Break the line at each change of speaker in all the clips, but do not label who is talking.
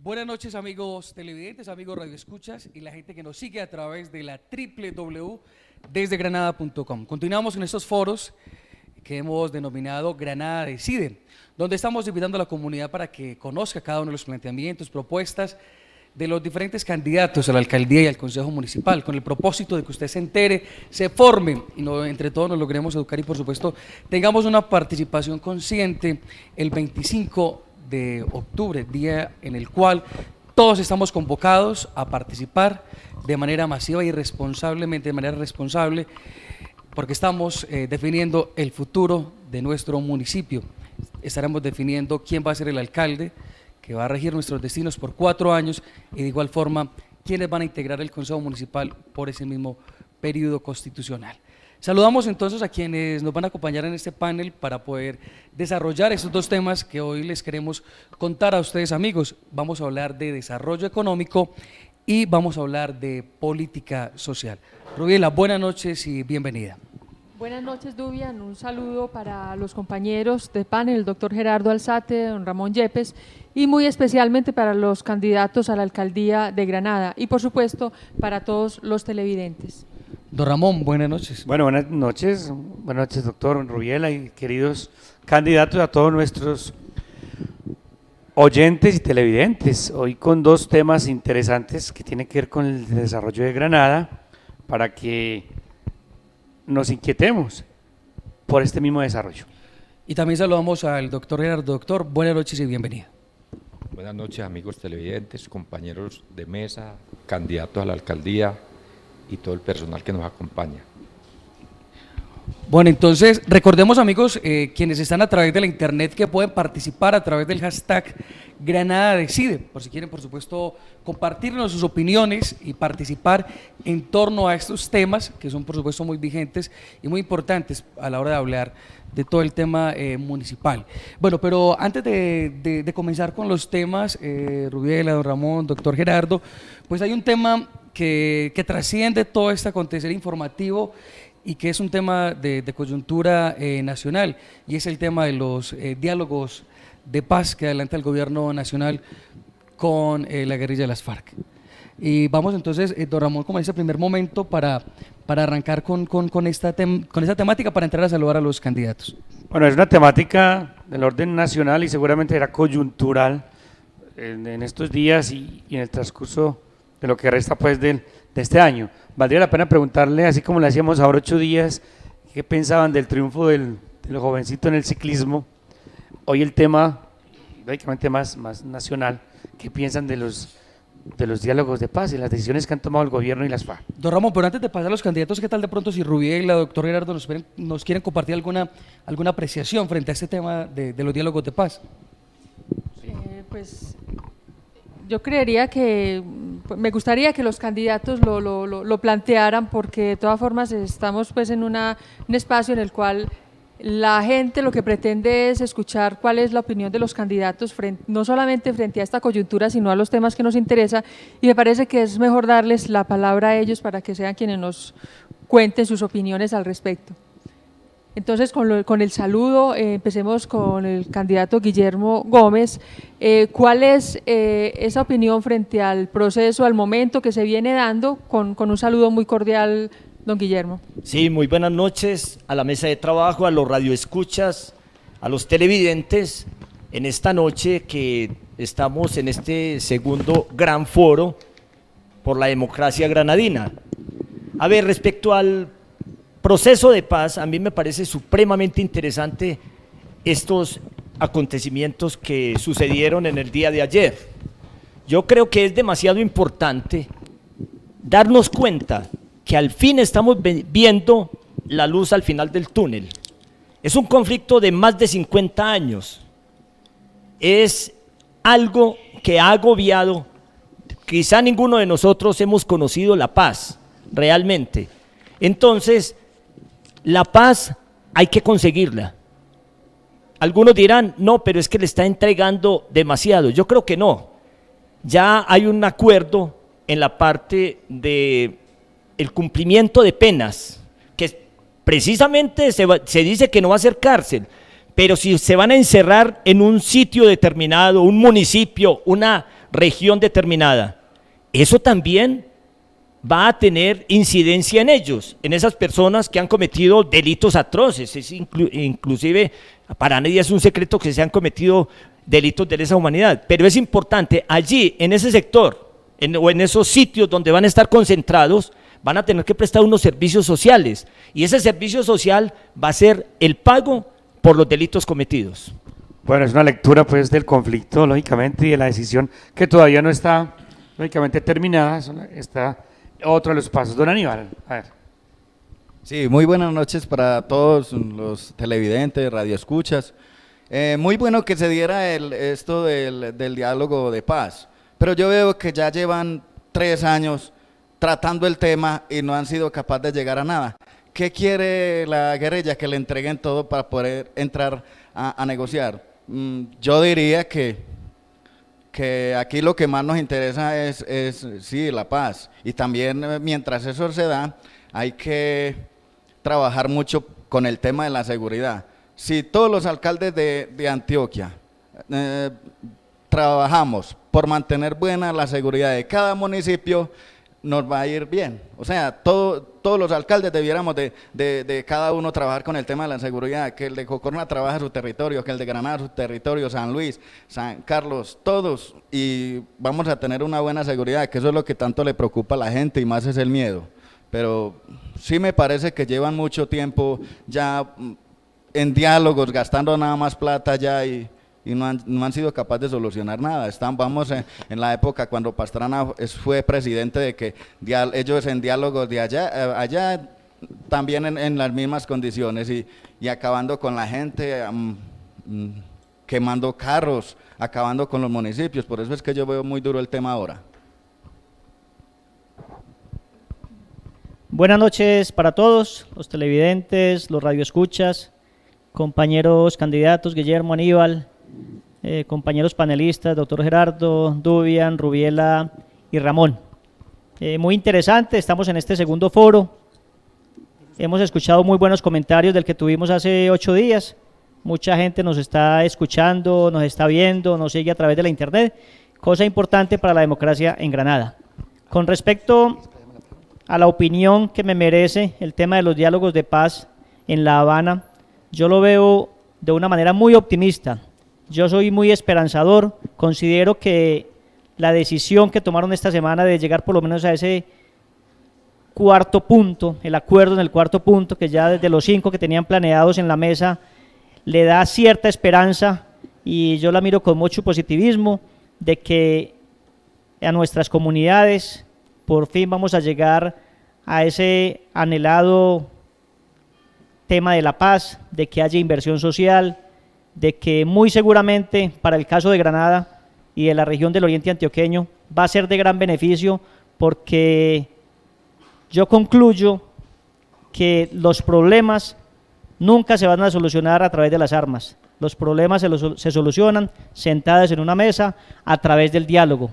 Buenas noches, amigos televidentes, amigos radioescuchas y la gente que nos sigue a través de la www.desdegranada.com. Continuamos en estos foros que hemos denominado Granada Decide, donde estamos invitando a la comunidad para que conozca cada uno de los planteamientos, propuestas de los diferentes candidatos a la alcaldía y al consejo municipal, con el propósito de que usted se entere, se forme y entre todos nos logremos educar y por supuesto tengamos una participación consciente el 25 de octubre, día en el cual todos estamos convocados a participar de manera masiva y responsablemente, de manera responsable, porque estamos definiendo el futuro de nuestro municipio. Estaremos definiendo quién va a ser el alcalde que va a regir nuestros destinos por 4 años y de igual forma quiénes van a integrar el consejo municipal por ese mismo periodo constitucional. Saludamos entonces a quienes nos van a acompañar en este panel para poder desarrollar estos dos temas que hoy les queremos contar a ustedes, amigos. Vamos a hablar de desarrollo económico y vamos a hablar de política social. Rubiela, buenas noches y bienvenida.
Buenas noches, Dubian. Un saludo para los compañeros de panel, el doctor Gerardo Alzate, don Ramón Yepes, y muy especialmente para los candidatos a la alcaldía de Granada y, por supuesto, para todos los televidentes.
Don Ramón, buenas noches.
Bueno, buenas noches, doctor Rubiela y queridos candidatos, a todos nuestros oyentes y televidentes. Hoy con dos temas interesantes que tienen que ver con el desarrollo de Granada, para que nos inquietemos por este mismo desarrollo.
Y también saludamos al doctor Gerardo. Doctor, buenas noches y bienvenido.
Buenas noches, amigos televidentes, compañeros de mesa, candidatos a la alcaldía y todo el personal que nos acompaña.
Bueno, entonces recordemos, amigos, quienes están a través de la internet, que pueden participar a través del hashtag Granada Decide, por si quieren, por supuesto, compartirnos sus opiniones y participar en torno a estos temas que son, por supuesto, muy vigentes y muy importantes a la hora de hablar de todo el tema municipal. Bueno, pero antes de comenzar con los temas, Rubiela, don Ramón, doctor Gerardo, pues hay un tema que trasciende todo este acontecer informativo y que es un tema de coyuntura nacional, y es el tema de los diálogos de paz que adelanta el gobierno nacional con la guerrilla de las FARC. Y vamos entonces, don Ramón, como en ese primer momento para arrancar con esta temática, para entrar a saludar a los candidatos.
Bueno, es una temática del orden nacional y seguramente era coyuntural en estos días y en el transcurso de lo que resta pues de este año. Valdría la pena preguntarle, así como le hacíamos ahora 8 días, qué pensaban del triunfo del jovencito en el ciclismo. Hoy el tema, lógicamente más nacional, ¿qué piensan de los diálogos de paz y las decisiones que han tomado el gobierno y las FARC?
Don Ramón, pero antes de pasar a los candidatos, ¿qué tal de pronto si Rubiela y la doctora Gerardo nos quieren compartir alguna apreciación frente a este tema de los diálogos de paz?
Pues yo creería que, me gustaría que los candidatos lo plantearan, porque de todas formas estamos pues en un espacio en el cual la gente lo que pretende es escuchar cuál es la opinión de los candidatos, no solamente frente a esta coyuntura, sino a los temas que nos interesan, y me parece que es mejor darles la palabra a ellos para que sean quienes nos cuenten sus opiniones al respecto. Entonces, con el saludo, empecemos con el candidato Guillermo Gómez. ¿Cuál es esa opinión frente al proceso, al momento que se viene dando? Con un saludo muy cordial, don Guillermo.
Sí, muy buenas noches a la mesa de trabajo, a los radioescuchas, a los televidentes, en esta noche que estamos en este segundo gran foro por la democracia granadina. A ver, respecto al proceso de paz, a mí me parece supremamente interesante estos acontecimientos que sucedieron en el día de ayer. Yo creo que es demasiado importante darnos cuenta que al fin estamos viendo la luz al final del túnel. Es un conflicto de más de 50 años. Es algo que ha agobiado. Quizá ninguno de nosotros hemos conocido la paz realmente. Entonces, la paz hay que conseguirla. Algunos dirán, no, pero es que le está entregando demasiado. Yo creo que no. Ya hay un acuerdo en la parte de el cumplimiento de penas, que precisamente se dice que no va a ser cárcel, pero si se van a encerrar en un sitio determinado, un municipio, una región determinada, eso también va a tener incidencia en ellos, en esas personas que han cometido delitos atroces. Inclusive para nadie es un secreto que se han cometido delitos de lesa humanidad, pero es importante allí, en ese sector, o en esos sitios donde van a estar concentrados, van a tener que prestar unos servicios sociales, y ese servicio social va a ser el pago por los delitos cometidos.
Bueno, es una lectura pues del conflicto, lógicamente, y de la decisión que todavía no está, lógicamente, terminada. Está otro de los pasos. Don Aníbal, a ver.
Sí, muy buenas noches para todos los televidentes, radioescuchas. Muy bueno que se diera esto del diálogo de paz, pero yo veo que ya llevan 3 años tratando el tema y no han sido capaces de llegar a nada. ¿Qué quiere la guerrilla? Que le entreguen todo para poder entrar a negociar. Yo diría que aquí lo que más nos interesa es sí, la paz, y también mientras eso se da hay que trabajar mucho con el tema de la seguridad. Si todos los alcaldes de Antioquia trabajamos por mantener buena la seguridad de cada municipio, nos va a ir bien. O sea, todos los alcaldes debiéramos de cada uno trabajar con el tema de la seguridad, que el de Cocorna trabaje su territorio, que el de Granada su territorio, San Luis, San Carlos, todos, y vamos a tener una buena seguridad, que eso es lo que tanto le preocupa a la gente y más es el miedo. Pero sí me parece que llevan mucho tiempo ya en diálogos, gastando nada más plata ya y no han sido capaces de solucionar nada. Vamos en la época cuando Pastrana fue presidente, de que ellos en diálogos de allá también en las mismas condiciones y acabando con la gente, quemando carros, acabando con los municipios. Por eso es que yo veo muy duro el tema ahora.
Buenas noches para todos, los televidentes, los radioescuchas, compañeros candidatos, Guillermo, Aníbal, compañeros panelistas, doctor Gerardo, Dubian, Rubiela y Ramón. Muy interesante, estamos en este segundo foro. Hemos escuchado muy buenos comentarios del que tuvimos hace 8 días. Mucha gente nos está escuchando, nos está viendo, nos sigue a través de la internet, cosa importante para la democracia en Granada. Con respecto a la opinión que me merece el tema de los diálogos de paz en La Habana, yo lo veo de una manera muy optimista. Yo soy muy esperanzador, considero que la decisión que tomaron esta semana de llegar por lo menos a ese 4.º punto, el acuerdo en el 4.º punto, que ya desde los 5 que tenían planeados en la mesa, le da cierta esperanza, y yo la miro con mucho positivismo, de que a nuestras comunidades por fin vamos a llegar a ese anhelado tema de la paz, de que haya inversión social, de que muy seguramente para el caso de Granada y de la región del Oriente Antioqueño va a ser de gran beneficio, porque yo concluyo que los problemas nunca se van a solucionar a través de las armas. Los problemas se solucionan sentados en una mesa a través del diálogo,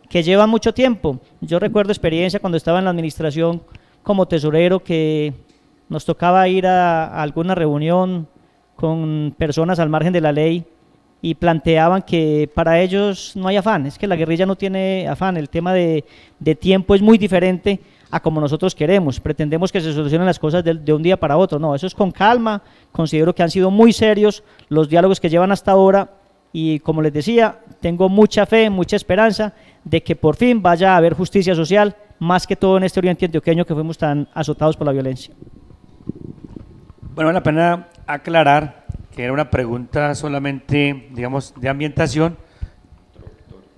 que lleva mucho tiempo. Yo recuerdo experiencia cuando estaba en la administración como tesorero, que nos tocaba ir a alguna reunión con personas al margen de la ley y planteaban que para ellos no hay afán, es que la guerrilla no tiene afán, el tema de tiempo es muy diferente a como nosotros queremos, pretendemos que se solucionen las cosas de un día para otro. No, eso es con calma. Considero que han sido muy serios los diálogos que llevan hasta ahora, y como les decía, tengo mucha fe, mucha esperanza de que por fin vaya a haber justicia social, más que todo en este Oriente Antioqueño que fuimos tan azotados por la violencia.
Bueno, vale la pena aclarar que era una pregunta solamente, digamos, de ambientación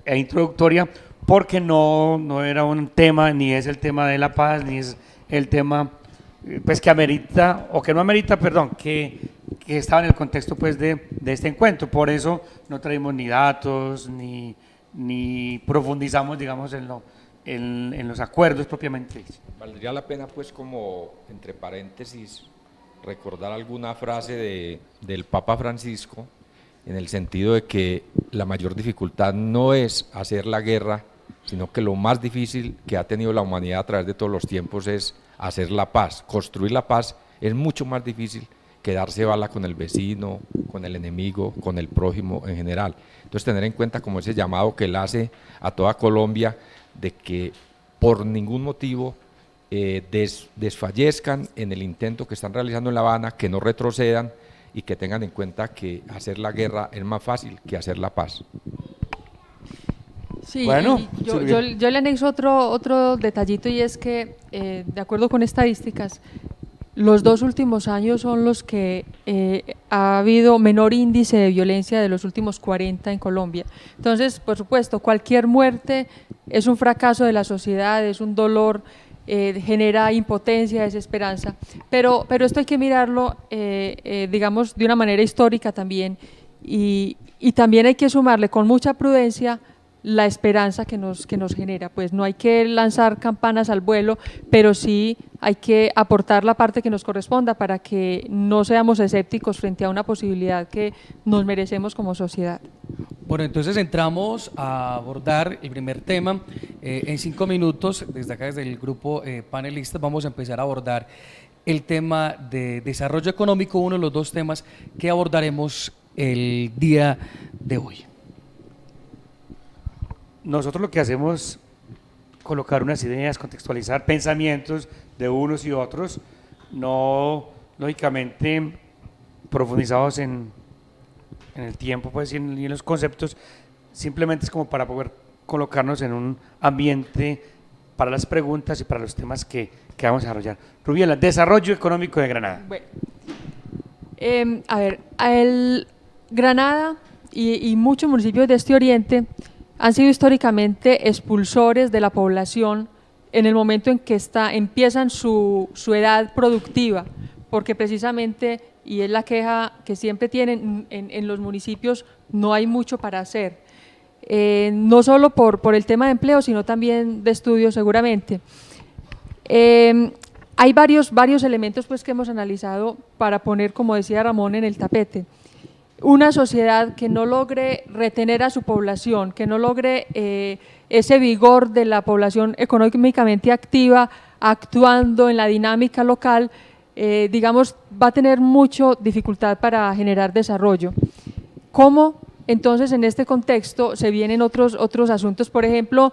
e introductoria, porque no era un tema, ni es el tema de la paz, ni es el tema pues que amerita, o que no amerita, perdón, que estaba en el contexto pues de este encuentro. Por eso no traímos ni datos, ni profundizamos, digamos, en los acuerdos propiamente.
Valdría la pena pues, como entre paréntesis, recordar alguna frase del Papa Francisco, en el sentido de que la mayor dificultad no es hacer la guerra, sino que lo más difícil que ha tenido la humanidad a través de todos los tiempos es hacer la paz. Construir la paz es mucho más difícil que darse bala con el vecino, con el enemigo, con el prójimo en general. Entonces tener en cuenta como ese llamado que él hace a toda Colombia de que por ningún motivo desfallezcan en el intento que están realizando en La Habana, que no retrocedan y que tengan en cuenta que hacer la guerra es más fácil que hacer la paz.
Sí,
Bueno,
y yo le anexo otro detallito, y es que, de acuerdo con estadísticas, los 2 últimos años son los que ha habido menor índice de violencia de los últimos 40 en Colombia. Entonces, por supuesto, cualquier muerte es un fracaso de la sociedad, es un dolor, genera impotencia, desesperanza, pero esto hay que mirarlo, digamos, de una manera histórica también, y también hay que sumarle con mucha prudencia la esperanza que nos genera. Pues no hay que lanzar campanas al vuelo, pero sí hay que aportar la parte que nos corresponda para que no seamos escépticos frente a una posibilidad que nos merecemos como sociedad.
Bueno, entonces entramos a abordar el primer tema. En 5 minutos, desde acá, desde el grupo panelistas, vamos a empezar a abordar el tema de desarrollo económico, uno de los 2 temas que abordaremos el día de hoy.
Nosotros lo que hacemos es colocar unas ideas, contextualizar pensamientos de unos y otros, no lógicamente profundizados en el tiempo, pues, y en los conceptos, simplemente es como para poder colocarnos en un ambiente para las preguntas y para los temas que vamos a desarrollar. Rubiela, desarrollo económico de Granada.
Bueno, a ver, el Granada y muchos municipios de este oriente han sido históricamente expulsores de la población en el momento en que empiezan su edad productiva, porque precisamente, y es la queja que siempre tienen en los municipios, no hay mucho para hacer, no solo por el tema de empleo, sino también de estudio seguramente. Hay varios elementos, pues, que hemos analizado para poner, como decía Ramón, en el tapete. Una sociedad que no logre retener a su población, que no logre ese vigor de la población económicamente activa, actuando en la dinámica local, digamos, va a tener mucha dificultad para generar desarrollo. ¿Cómo? Entonces, en este contexto se vienen otros asuntos. Por ejemplo,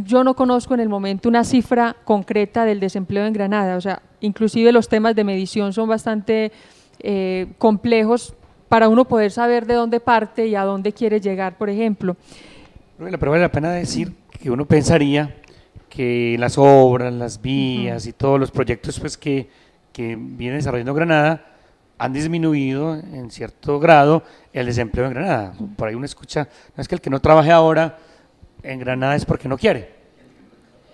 yo no conozco en el momento una cifra concreta del desempleo en Granada, o sea, inclusive los temas de medición son bastante complejos para uno poder saber de dónde parte y a dónde quiere llegar, por ejemplo.
Pero vale la pena decir que uno pensaría que las obras, las vías y todos los proyectos, pues, que viene desarrollando Granada han disminuido en cierto grado el desempleo en Granada. Por ahí uno escucha, no es que el que no trabaje ahora en Granada es porque no quiere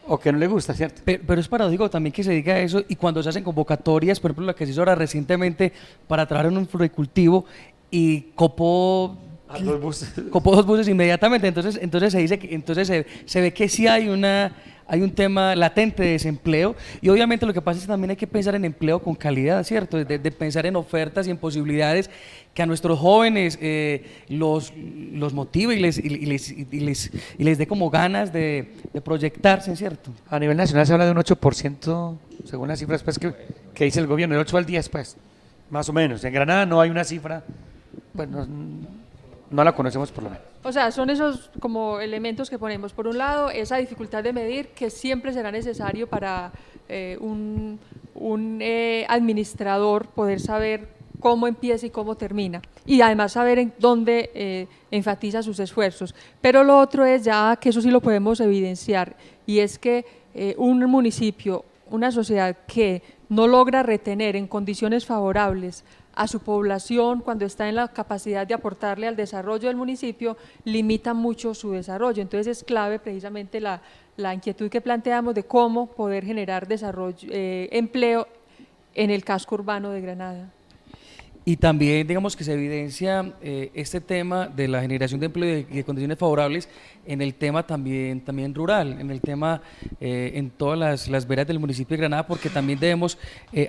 o que no le gusta, ¿cierto?
Pero es paradójico también que se diga eso, y cuando se hacen convocatorias, por ejemplo la que se hizo ahora recientemente para trabajar en un floricultivo, y copó
2 buses.
Copó 2 buses inmediatamente. Entonces se dice que, se ve que sí hay un tema latente de desempleo, y obviamente lo que pasa es que también hay que pensar en empleo con calidad, ¿cierto? De pensar en ofertas y en posibilidades que a nuestros jóvenes los motive y les dé como ganas de proyectarse, ¿cierto?
A nivel nacional se habla de un 8%, según las cifras, pues, que dice el gobierno, del 8 al 10, pues, más o menos. En Granada no hay una cifra, pues no la conocemos por lo menos.
O sea, son esos como elementos que ponemos. Por un lado, esa dificultad de medir, que siempre será necesario para un administrador poder saber cómo empieza y cómo termina, y además saber en dónde enfatiza sus esfuerzos. Pero lo otro es ya que eso sí lo podemos evidenciar, y es que un municipio, una sociedad que no logra retener en condiciones favorables a su población cuando está en la capacidad de aportarle al desarrollo del municipio, limita mucho su desarrollo. Entonces es clave precisamente la inquietud que planteamos de cómo poder generar desarrollo, empleo en el casco urbano de Granada.
Y también, digamos, que se evidencia este tema de la generación de empleo y de condiciones favorables en el tema también rural, en el tema en todas las veredas del municipio de Granada, porque también debemos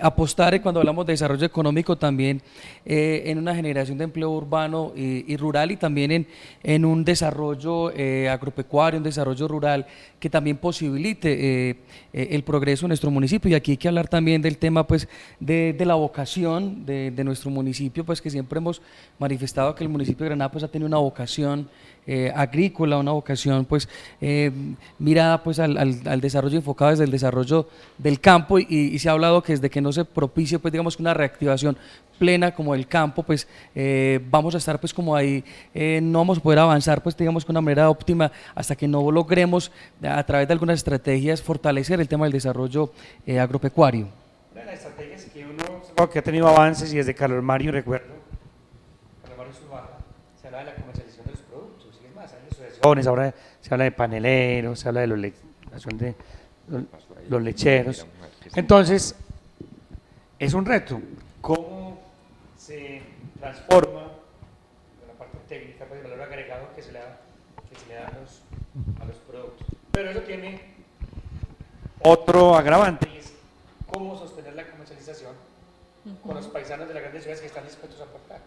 apostar, cuando hablamos de desarrollo económico, también en una generación de empleo urbano y rural, y también en un desarrollo agropecuario, un desarrollo rural que también posibilite el progreso en nuestro municipio. Y aquí hay que hablar también del tema, pues, de la vocación de nuestro municipio, pues, que siempre hemos manifestado que el municipio de Granada, pues, ha tenido una vocación agrícola, una vocación, pues, mirada, pues, al desarrollo, enfocado desde el desarrollo del campo, y se ha hablado que desde que no se propicie, pues, digamos, una reactivación plena como el campo, pues vamos a estar, pues, como ahí, no vamos a poder avanzar, pues, digamos, con una manera óptima hasta que no logremos, a través de algunas estrategias, fortalecer el tema del desarrollo agropecuario.
Una de las estrategias que uno que ha tenido avances, y desde Carlos Mario recuerdo, Carlos Mario Zuluaga, se habla de la comercialización de los productos, y es más, hay asociaciones, ahora se habla de paneleros, se habla de los lecheros. Entonces, es un reto, ¿cómo se transforma la parte técnica, pues, el valor agregado que se le da a los productos? Pero eso tiene otro agravante, y es cómo sostener la comercialización con los paisanos de las grandes ciudades que están dispuestos a aportar.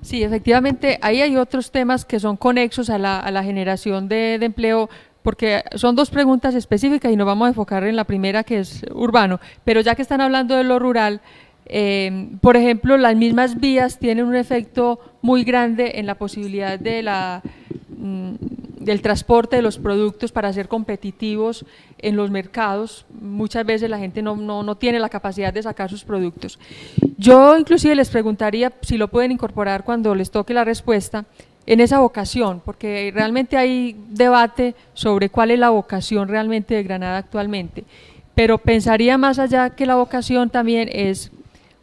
Sí, efectivamente, ahí hay otros temas que son conexos a la generación de empleo, porque son dos preguntas específicas y nos vamos a enfocar en la primera, que es urbano, pero ya que están hablando de lo rural, por ejemplo, las mismas vías tienen un efecto muy grande en la posibilidad del transporte de los productos para ser competitivos en los mercados. Muchas veces la gente no tiene la capacidad de sacar sus productos. Yo inclusive les preguntaría si lo pueden incorporar cuando les toque la respuesta en esa vocación, porque realmente hay debate sobre cuál es la vocación realmente de Granada actualmente, pero pensaría más allá que la vocación también es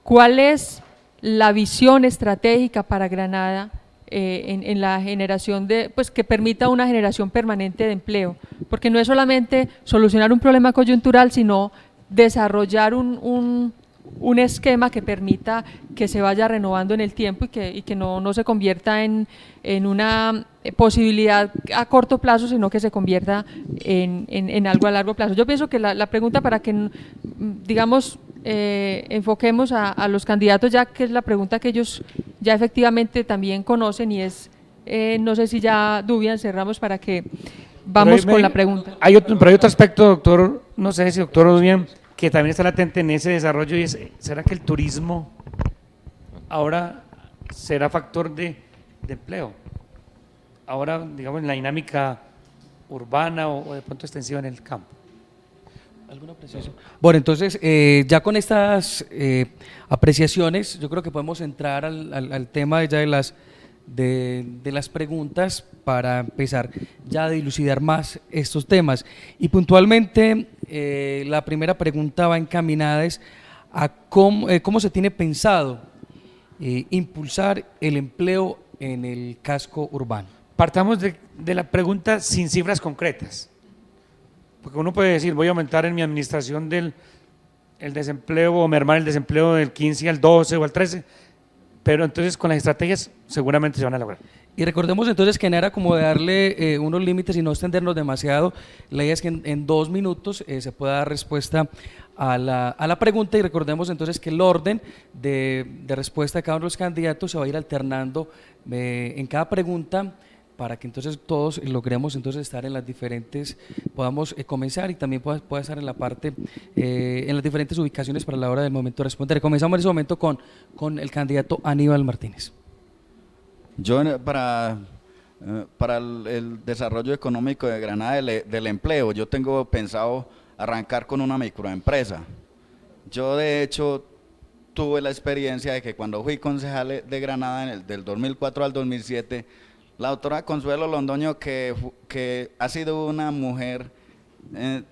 cuál es la visión estratégica para Granada en la generación pues, que permita una generación permanente de empleo, porque no es solamente solucionar un problema coyuntural, sino desarrollar un esquema que permita que se vaya renovando en el tiempo y que no se convierta en una posibilidad a corto plazo, sino que se convierta en algo a largo plazo. Yo pienso que la pregunta, para que, digamos, enfoquemos a los candidatos, ya que es la pregunta que ellos ya efectivamente también conocen, y es, no sé si ya, Dubian, cerramos para que vamos con la pregunta.
Pero hay otro aspecto, doctor, no sé si doctor Dubian, que también está latente en ese desarrollo, y es, ¿será que el turismo ahora será factor de empleo? Ahora, digamos, en la dinámica urbana o de pronto extensiva en el campo.
¿Alguna apreciación? Bueno, entonces, ya con estas apreciaciones, yo creo que podemos entrar al tema ya de las preguntas, para empezar ya a dilucidar más estos temas. Y puntualmente, la primera pregunta va encaminada a cómo se tiene pensado impulsar el empleo en el casco urbano.
Partamos de la pregunta sin cifras concretas, porque uno puede decir, voy a aumentar en mi administración el desempleo, o mermar el desempleo del 15 al 12 o al 13, pero entonces con las estrategias seguramente se van a lograr.
Y recordemos entonces que no era como de darle unos límites y no extendernos demasiado. La idea es que en 2 minutos se pueda dar respuesta a la pregunta, y recordemos entonces que el orden de respuesta de cada uno de los candidatos se va a ir alternando en cada pregunta, para que entonces todos logremos entonces estar en las diferentes, podamos comenzar, y también pueda estar en la parte, en las diferentes ubicaciones para la hora del momento de responder. Comenzamos en ese momento con el candidato Aníbal Martínez.
Yo para el desarrollo económico de Granada, del empleo, yo tengo pensado arrancar con una microempresa. Yo de hecho tuve la experiencia de que cuando fui concejal de Granada del 2004 al 2007, la doctora Consuelo Londoño, que ha sido una mujer,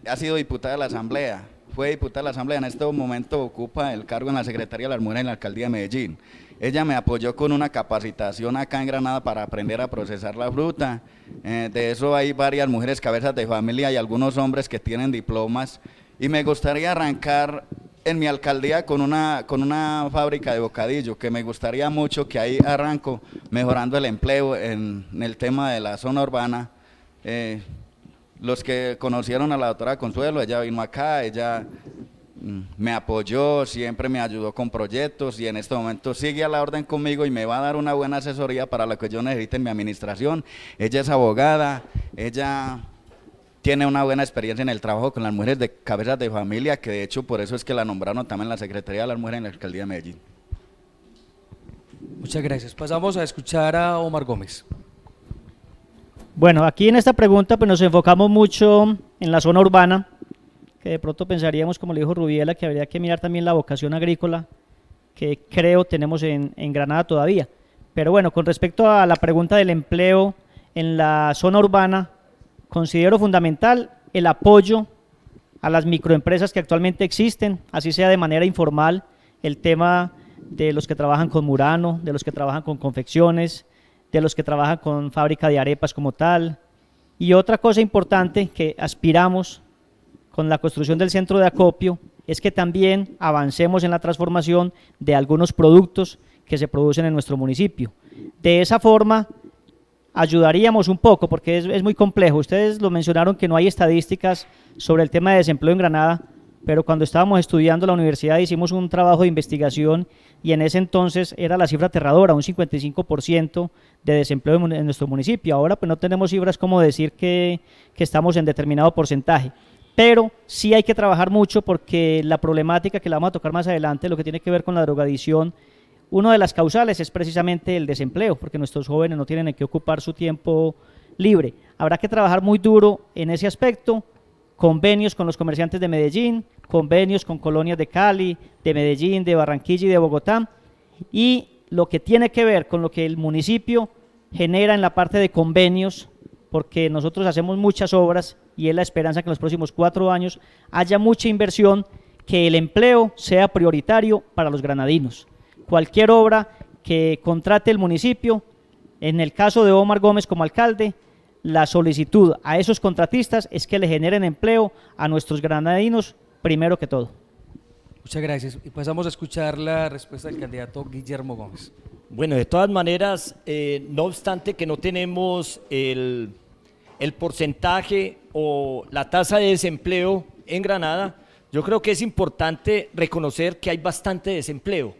ha sido diputada de la Asamblea, fue diputada de la Asamblea, en este momento ocupa el cargo en la Secretaría de las Mujeres en la Alcaldía de Medellín. Ella me apoyó con una capacitación acá en Granada para aprender a procesar la fruta. De eso hay varias mujeres cabezas de familia y algunos hombres que tienen diplomas Y me gustaría arrancar en mi alcaldía con una fábrica de bocadillo, que me gustaría mucho que ahí arranco mejorando el empleo en el tema de la zona urbana. Los que conocieron a la doctora Consuelo, ella vino acá, ella me apoyó, siempre me ayudó con proyectos y en este momento sigue a la orden conmigo y me va a dar una buena asesoría para lo que yo necesite en mi administración. Ella es abogada, ella tiene una buena experiencia en el trabajo con las mujeres de cabezas de familia, que de hecho por eso es que la nombraron también la Secretaría de las Mujeres en la Alcaldía de Medellín.
Muchas gracias. Pasamos a escuchar a Omar Gómez.
Bueno, aquí en esta pregunta pues nos enfocamos mucho en la zona urbana, que de pronto pensaríamos, como le dijo Rubiela, que habría que mirar también la vocación agrícola, que creo tenemos en Granada todavía. Pero bueno, con respecto a la pregunta del empleo en la zona urbana, considero fundamental el apoyo a las microempresas que actualmente existen, así sea de manera informal, el tema de los que trabajan con Murano, de los que trabajan con confecciones, de los que trabajan con fábrica de arepas como tal. Y otra cosa importante que aspiramos con la construcción del centro de acopio es que también avancemos en la transformación de algunos productos que se producen en nuestro municipio. De esa forma ayudaríamos un poco, porque es muy complejo. Ustedes lo mencionaron que no hay estadísticas sobre el tema de desempleo en Granada, pero cuando estábamos estudiando en la universidad hicimos un trabajo de investigación y en ese entonces era la cifra aterradora, un 55% de desempleo en nuestro municipio. Ahora pues no tenemos cifras como decir que estamos en determinado porcentaje, pero sí hay que trabajar mucho porque la problemática que la vamos a tocar más adelante, lo que tiene que ver con la drogadicción, una de las causales es precisamente el desempleo, porque nuestros jóvenes no tienen en qué ocupar su tiempo libre. Habrá que trabajar muy duro en ese aspecto, convenios con los comerciantes de Medellín, convenios con colonias de Cali, de Medellín, de Barranquilla y de Bogotá, y lo que tiene que ver con lo que el municipio genera en la parte de convenios, porque nosotros hacemos muchas obras y es la esperanza que en los próximos 4 años haya mucha inversión, que el empleo sea prioritario para los granadinos. Cualquier obra que contrate el municipio, en el caso de Omar Gómez como alcalde, la solicitud a esos contratistas es que le generen empleo a nuestros granadinos primero que todo.
Muchas gracias. Y pasamos a escuchar la respuesta del candidato Guillermo Gómez.
Bueno, de todas maneras, no obstante que no tenemos el porcentaje o la tasa de desempleo en Granada, yo creo que es importante reconocer que hay bastante desempleo.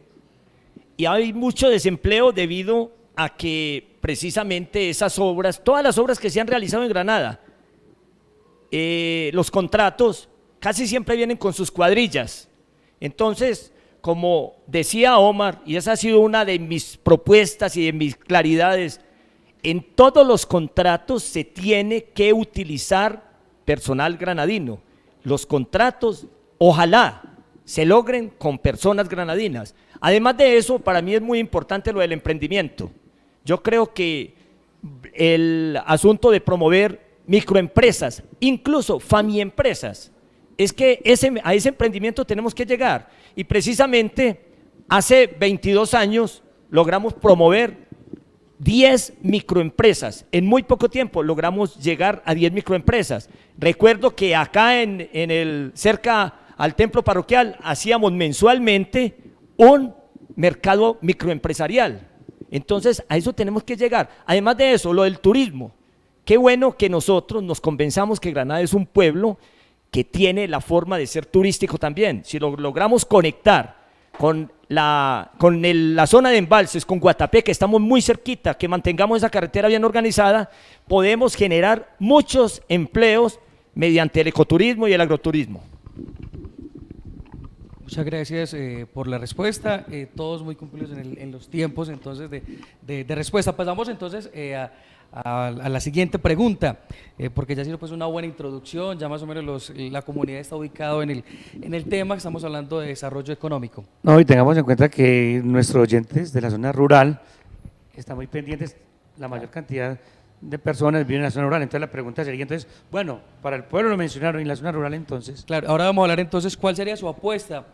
Y hay mucho desempleo debido a que precisamente esas obras, todas las obras que se han realizado en Granada, los contratos casi siempre vienen con sus cuadrillas. Entonces, como decía Omar, y esa ha sido una de mis propuestas y de mis claridades, en todos los contratos se tiene que utilizar personal granadino. Los contratos, ojalá, se logren con personas granadinas. Además de eso, para mí es muy importante lo del emprendimiento. Yo creo que el asunto de promover microempresas, incluso famiempresas, es que a ese emprendimiento tenemos que llegar. Y precisamente hace 22 años logramos promover 10 microempresas. En muy poco tiempo logramos llegar a 10 microempresas. Recuerdo que acá cerca al templo parroquial hacíamos mensualmente un mercado microempresarial. Entonces a eso tenemos que llegar. Además de eso, lo del turismo. Qué bueno que nosotros nos convenzamos que Granada es un pueblo que tiene la forma de ser turístico también. Si lo logramos conectar con la zona de embalses, con Guatapé, que estamos muy cerquita, que mantengamos esa carretera bien organizada, podemos generar muchos empleos mediante el ecoturismo y el agroturismo.
Muchas gracias por la respuesta, todos muy cumplidos en los tiempos entonces de respuesta. Pasamos entonces a la siguiente pregunta, porque ya ha sido pues una buena introducción, ya más o menos la comunidad está ubicado en el tema, estamos hablando de desarrollo económico.
No, y tengamos en cuenta que nuestros oyentes de la zona rural están muy pendientes, la mayor cantidad de personas viven en la zona rural, entonces la pregunta sería, entonces, bueno, para el pueblo lo mencionaron, y la zona rural entonces.
Claro, ahora vamos a hablar entonces cuál sería su apuesta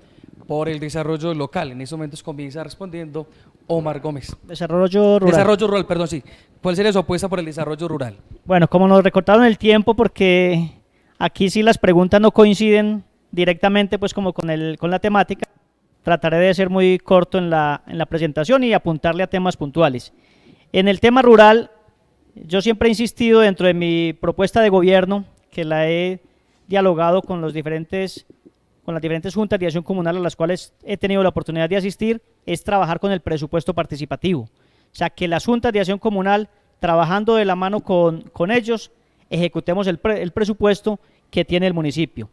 por el desarrollo local. En estos momentos comienza respondiendo Omar Gómez.
Desarrollo rural.
Desarrollo rural, perdón, sí. ¿Cuál sería su apuesta por el desarrollo rural?
Bueno, como nos recortaron el tiempo, porque aquí sí las preguntas no coinciden directamente pues como con la temática, trataré de ser muy corto en la presentación y apuntarle a temas puntuales. En el tema rural, yo siempre he insistido dentro de mi propuesta de gobierno, que la he dialogado con las diferentes juntas de acción comunal a las cuales he tenido la oportunidad de asistir, es trabajar con el presupuesto participativo. O sea, que las juntas de acción comunal, trabajando de la mano con ellos, ejecutemos el presupuesto que tiene el municipio.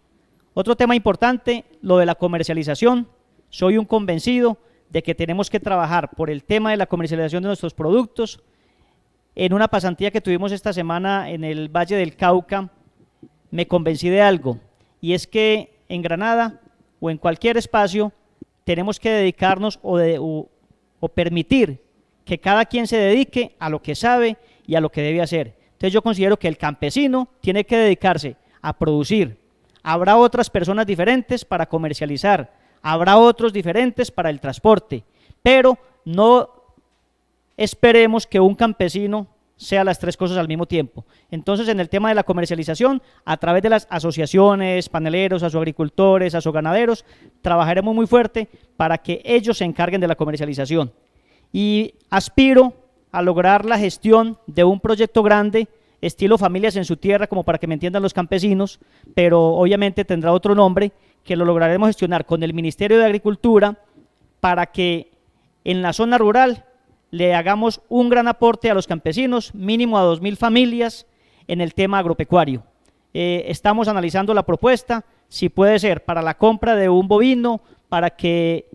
Otro tema importante, lo de la comercialización. Soy un convencido de que tenemos que trabajar por el tema de la comercialización de nuestros productos. En una pasantía que tuvimos esta semana en el Valle del Cauca, me convencí de algo, y es que en Granada o en cualquier espacio tenemos que dedicarnos o permitir que cada quien se dedique a lo que sabe y a lo que debe hacer. Entonces yo considero que el campesino tiene que dedicarse a producir. Habrá otras personas diferentes para comercializar, habrá otros diferentes para el transporte, pero no esperemos que un campesino sea las tres cosas al mismo tiempo. Entonces, en el tema de la comercialización, a través de las asociaciones, paneleros, asoagricultores, asoganaderos, trabajaremos muy fuerte para que ellos se encarguen de la comercialización. Y aspiro a lograr la gestión de un proyecto grande, estilo Familias en su Tierra, como para que me entiendan los campesinos, pero obviamente tendrá otro nombre, que lo lograremos gestionar con el Ministerio de Agricultura para que en la zona rural le hagamos un gran aporte a los campesinos, mínimo a 2.000 familias en el tema agropecuario. Estamos analizando la propuesta, si puede ser para la compra de un bovino, para que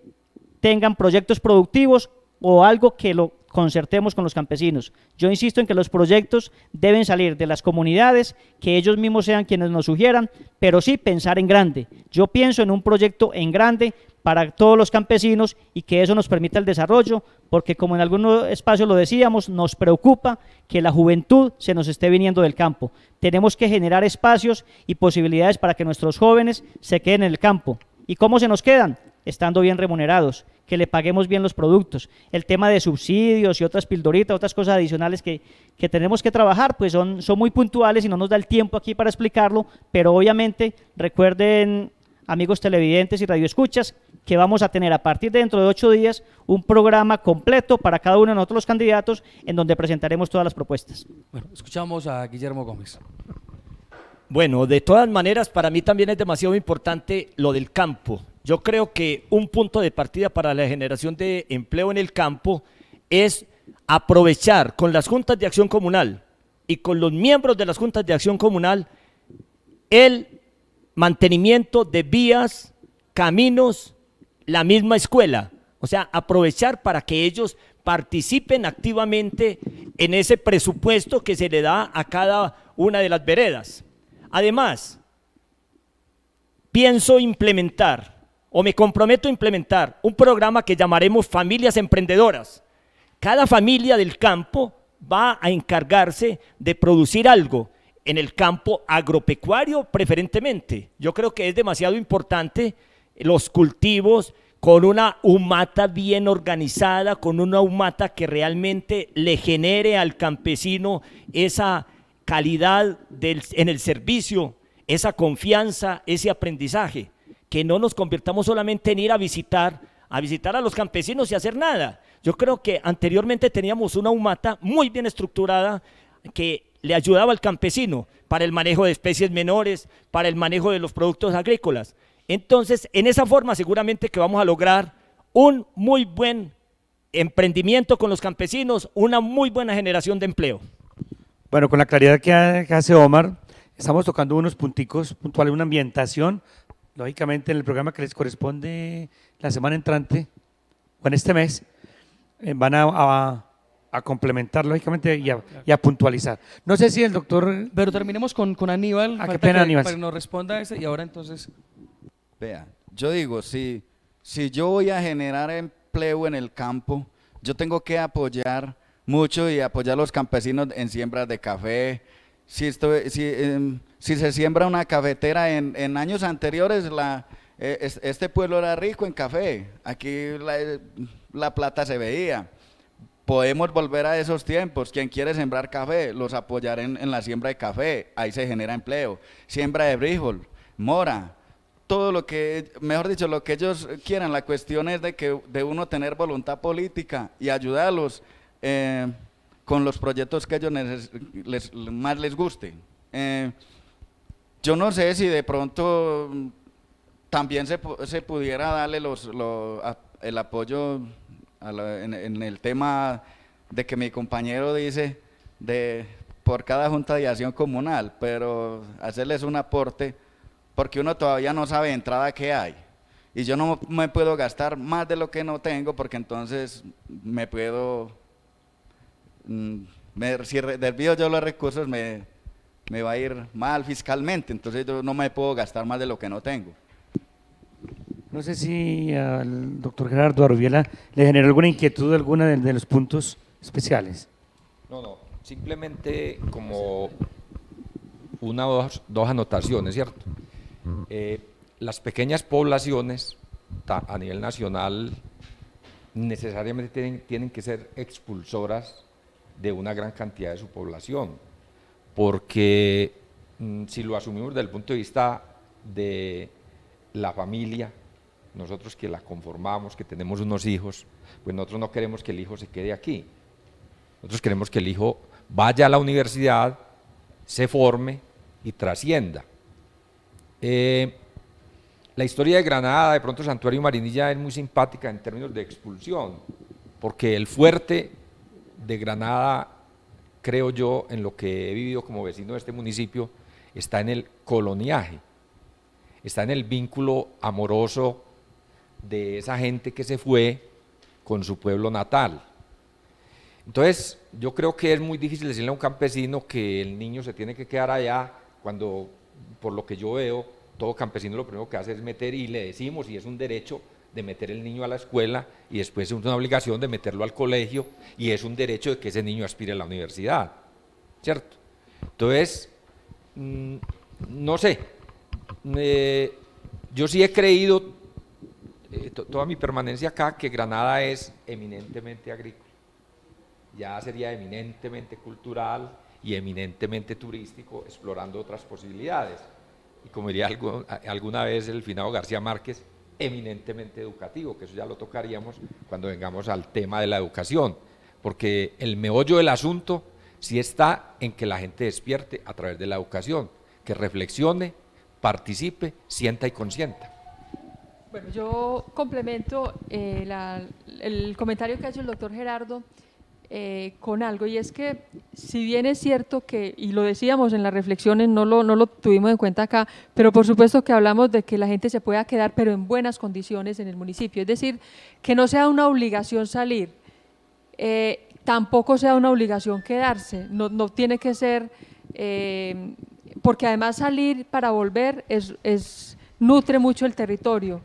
tengan proyectos productivos o algo que lo concertemos con los campesinos. Yo insisto en que los proyectos deben salir de las comunidades, que ellos mismos sean quienes nos sugieran, pero sí pensar en grande. Yo pienso en un proyecto en grande para todos los campesinos y que eso nos permita el desarrollo, porque como en algunos espacios lo decíamos, nos preocupa que la juventud se nos esté viniendo del campo. Tenemos que generar espacios y posibilidades para que nuestros jóvenes se queden en el campo. ¿Y cómo se nos quedan? Estando bien remunerados, que le paguemos bien los productos. El tema de subsidios y otras pildoritas, otras cosas adicionales que tenemos que trabajar, pues son muy puntuales y no nos da el tiempo aquí para explicarlo, pero obviamente recuerden, amigos televidentes y radioescuchas, que vamos a tener a partir de dentro de 8 días un programa completo para cada uno de nosotros los candidatos en donde presentaremos todas las propuestas.
Bueno, escuchamos a Guillermo Gómez.
Bueno, de todas maneras, para mí también es demasiado importante lo del campo. Yo creo que un punto de partida para la generación de empleo en el campo es aprovechar con las juntas de acción comunal y con los miembros de las juntas de acción comunal el mantenimiento de vías, caminos, la misma escuela. O sea, aprovechar para que ellos participen activamente en ese presupuesto que se le da a cada una de las veredas. Además, pienso implementar o me comprometo a implementar un programa que llamaremos Familias Emprendedoras. Cada familia del campo va a encargarse de producir algo en el campo agropecuario preferentemente. Yo creo que es demasiado importante los cultivos con una humata bien organizada, con una humata que realmente le genere al campesino esa calidad en el servicio, esa confianza, ese aprendizaje. Que no nos convirtamos solamente en ir a visitar a los campesinos y hacer nada. Yo creo que anteriormente teníamos una humata muy bien estructurada que le ayudaba al campesino para el manejo de especies menores, para el manejo de los productos agrícolas. Entonces, en esa forma seguramente que vamos a lograr un muy buen emprendimiento con los campesinos, una muy buena generación de empleo.
Bueno, con la claridad que hace Omar, estamos tocando unos punticos puntuales, una ambientación, lógicamente en el programa que les corresponde la semana entrante, o en este mes, van a complementar lógicamente y a puntualizar. No sé si el doctor...
Pero terminemos con Aníbal,
qué
falta
pena, Aníbal.
para que nos responda ese, y ahora entonces...
Vea, yo digo, si yo voy a generar empleo en el campo, yo tengo que apoyar mucho y apoyar a los campesinos en siembras de café. Si se siembra una cafetera en años anteriores, este pueblo era rico en café, aquí la plata se veía. Podemos volver a esos tiempos. Quien quiere sembrar café, los apoyaré en la siembra de café, ahí se genera empleo. Siembra de frijol, mora, todo lo que, mejor dicho, lo que ellos quieran. La cuestión es de uno tener voluntad política y ayudarlos con los proyectos que ellos más les guste. Yo no sé si de pronto también se pudiera darle el apoyo en el tema de que mi compañero dice por cada junta de acción comunal, pero hacerles un aporte, porque uno todavía no sabe de entrada qué hay. Y yo no me puedo gastar más de lo que no tengo, porque entonces me puedo, si desvío yo los recursos, me va a ir mal fiscalmente, entonces yo no me puedo gastar más de lo que no tengo.
No sé si al doctor Gerardo Rubiela le generó alguna inquietud alguna de los puntos especiales.
No, simplemente como una o dos anotaciones, ¿cierto? Las pequeñas poblaciones a nivel nacional necesariamente tienen que ser expulsoras de una gran cantidad de su población, porque si lo asumimos desde el punto de vista de la familia, nosotros que la conformamos, que tenemos unos hijos, pues nosotros no queremos que el hijo se quede aquí. Nosotros queremos que el hijo vaya a la universidad, se forme y trascienda. La historia de Granada, de pronto Santuario Marinilla, es muy simpática en términos de expulsión, porque el fuerte de Granada, creo yo, en lo que he vivido como vecino de este municipio, está en el coloniaje, está en el vínculo amoroso de esa gente que se fue con su pueblo natal. Entonces, yo creo que es muy difícil decirle a un campesino que el niño se tiene que quedar allá, cuando, por lo que yo veo, todo campesino lo primero que hace es meter, y le decimos, y es un derecho de meter el niño a la escuela, y después es una obligación de meterlo al colegio, y es un derecho de que ese niño aspire a la universidad, ¿cierto? Entonces, no sé, yo sí he creído toda mi permanencia acá que Granada es eminentemente agrícola, ya sería eminentemente cultural y eminentemente turístico, explorando otras posibilidades, y como diría alguna vez el finado García Márquez, eminentemente educativo, que eso ya lo tocaríamos cuando vengamos al tema de la educación, porque el meollo del asunto sí está en que la gente despierte a través de la educación, que reflexione, participe, sienta y consienta.
Bueno, yo complemento el comentario que ha hecho el doctor Gerardo con algo, y es que si bien es cierto que, y lo decíamos en las reflexiones, no lo tuvimos en cuenta acá, pero por supuesto que hablamos de que la gente se pueda quedar, pero en buenas condiciones en el municipio, es decir, que no sea una obligación salir, tampoco sea una obligación quedarse, no tiene que ser, porque además salir para volver nutre mucho el territorio.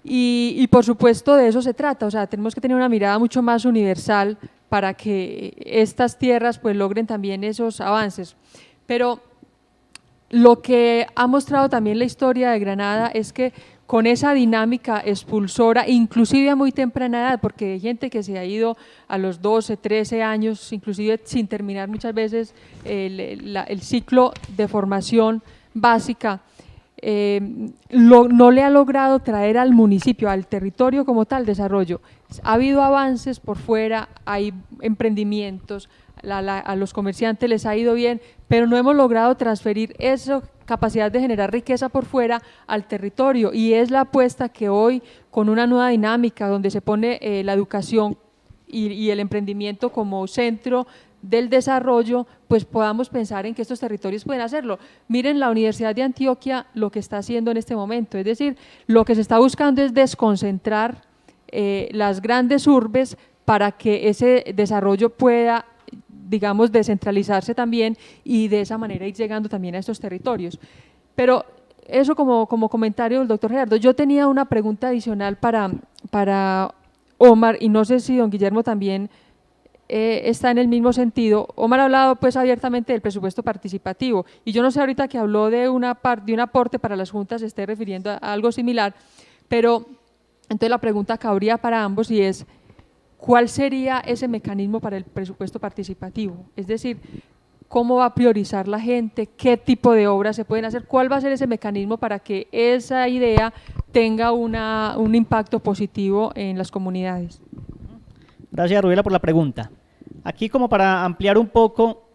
Y por supuesto de eso se trata, o sea, tenemos que tener una mirada mucho más universal para que estas tierras pues logren también esos avances. Pero lo que ha mostrado también la historia de Granada es que con esa dinámica expulsora, inclusive a muy temprana edad, porque hay gente que se ha ido a los 12, 13 años, inclusive sin terminar muchas veces el ciclo de formación básica, no le ha logrado traer al municipio, al territorio como tal, desarrollo. Ha habido avances por fuera, hay emprendimientos, a los comerciantes les ha ido bien, pero no hemos logrado transferir esa capacidad de generar riqueza por fuera al territorio, y es la apuesta que hoy, con una nueva dinámica donde se pone la educación y el emprendimiento como centro del desarrollo, pues podamos pensar en que estos territorios pueden hacerlo. Miren la Universidad de Antioquia lo que está haciendo en este momento, es decir, lo que se está buscando es desconcentrar las grandes urbes para que ese desarrollo pueda, digamos, descentralizarse también, y de esa manera ir llegando también a estos territorios. Pero eso como comentario del doctor Gerardo. Yo tenía una pregunta adicional para Omar, y no sé si don Guillermo también está en el mismo sentido. Omar ha hablado pues abiertamente del presupuesto participativo, y yo no sé ahorita que habló de un aporte para las juntas se esté refiriendo a algo similar, pero entonces la pregunta cabría para ambos, y es: ¿cuál sería ese mecanismo para el presupuesto participativo? Es decir, cómo va a priorizar la gente, qué tipo de obras se pueden hacer, cuál va a ser ese mecanismo para que esa idea tenga un impacto positivo en las comunidades.
Gracias, Rubiela, por la pregunta. Aquí, como para ampliar un poco,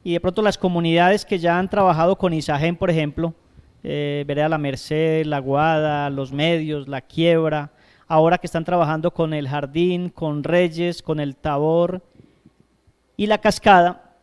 y de pronto las comunidades que ya han trabajado con Isagen, por ejemplo, Vereda La Merced, La Guada, Los Medios, La Quiebra, ahora que están trabajando con El Jardín, con Reyes, con El Tabor y La Cascada,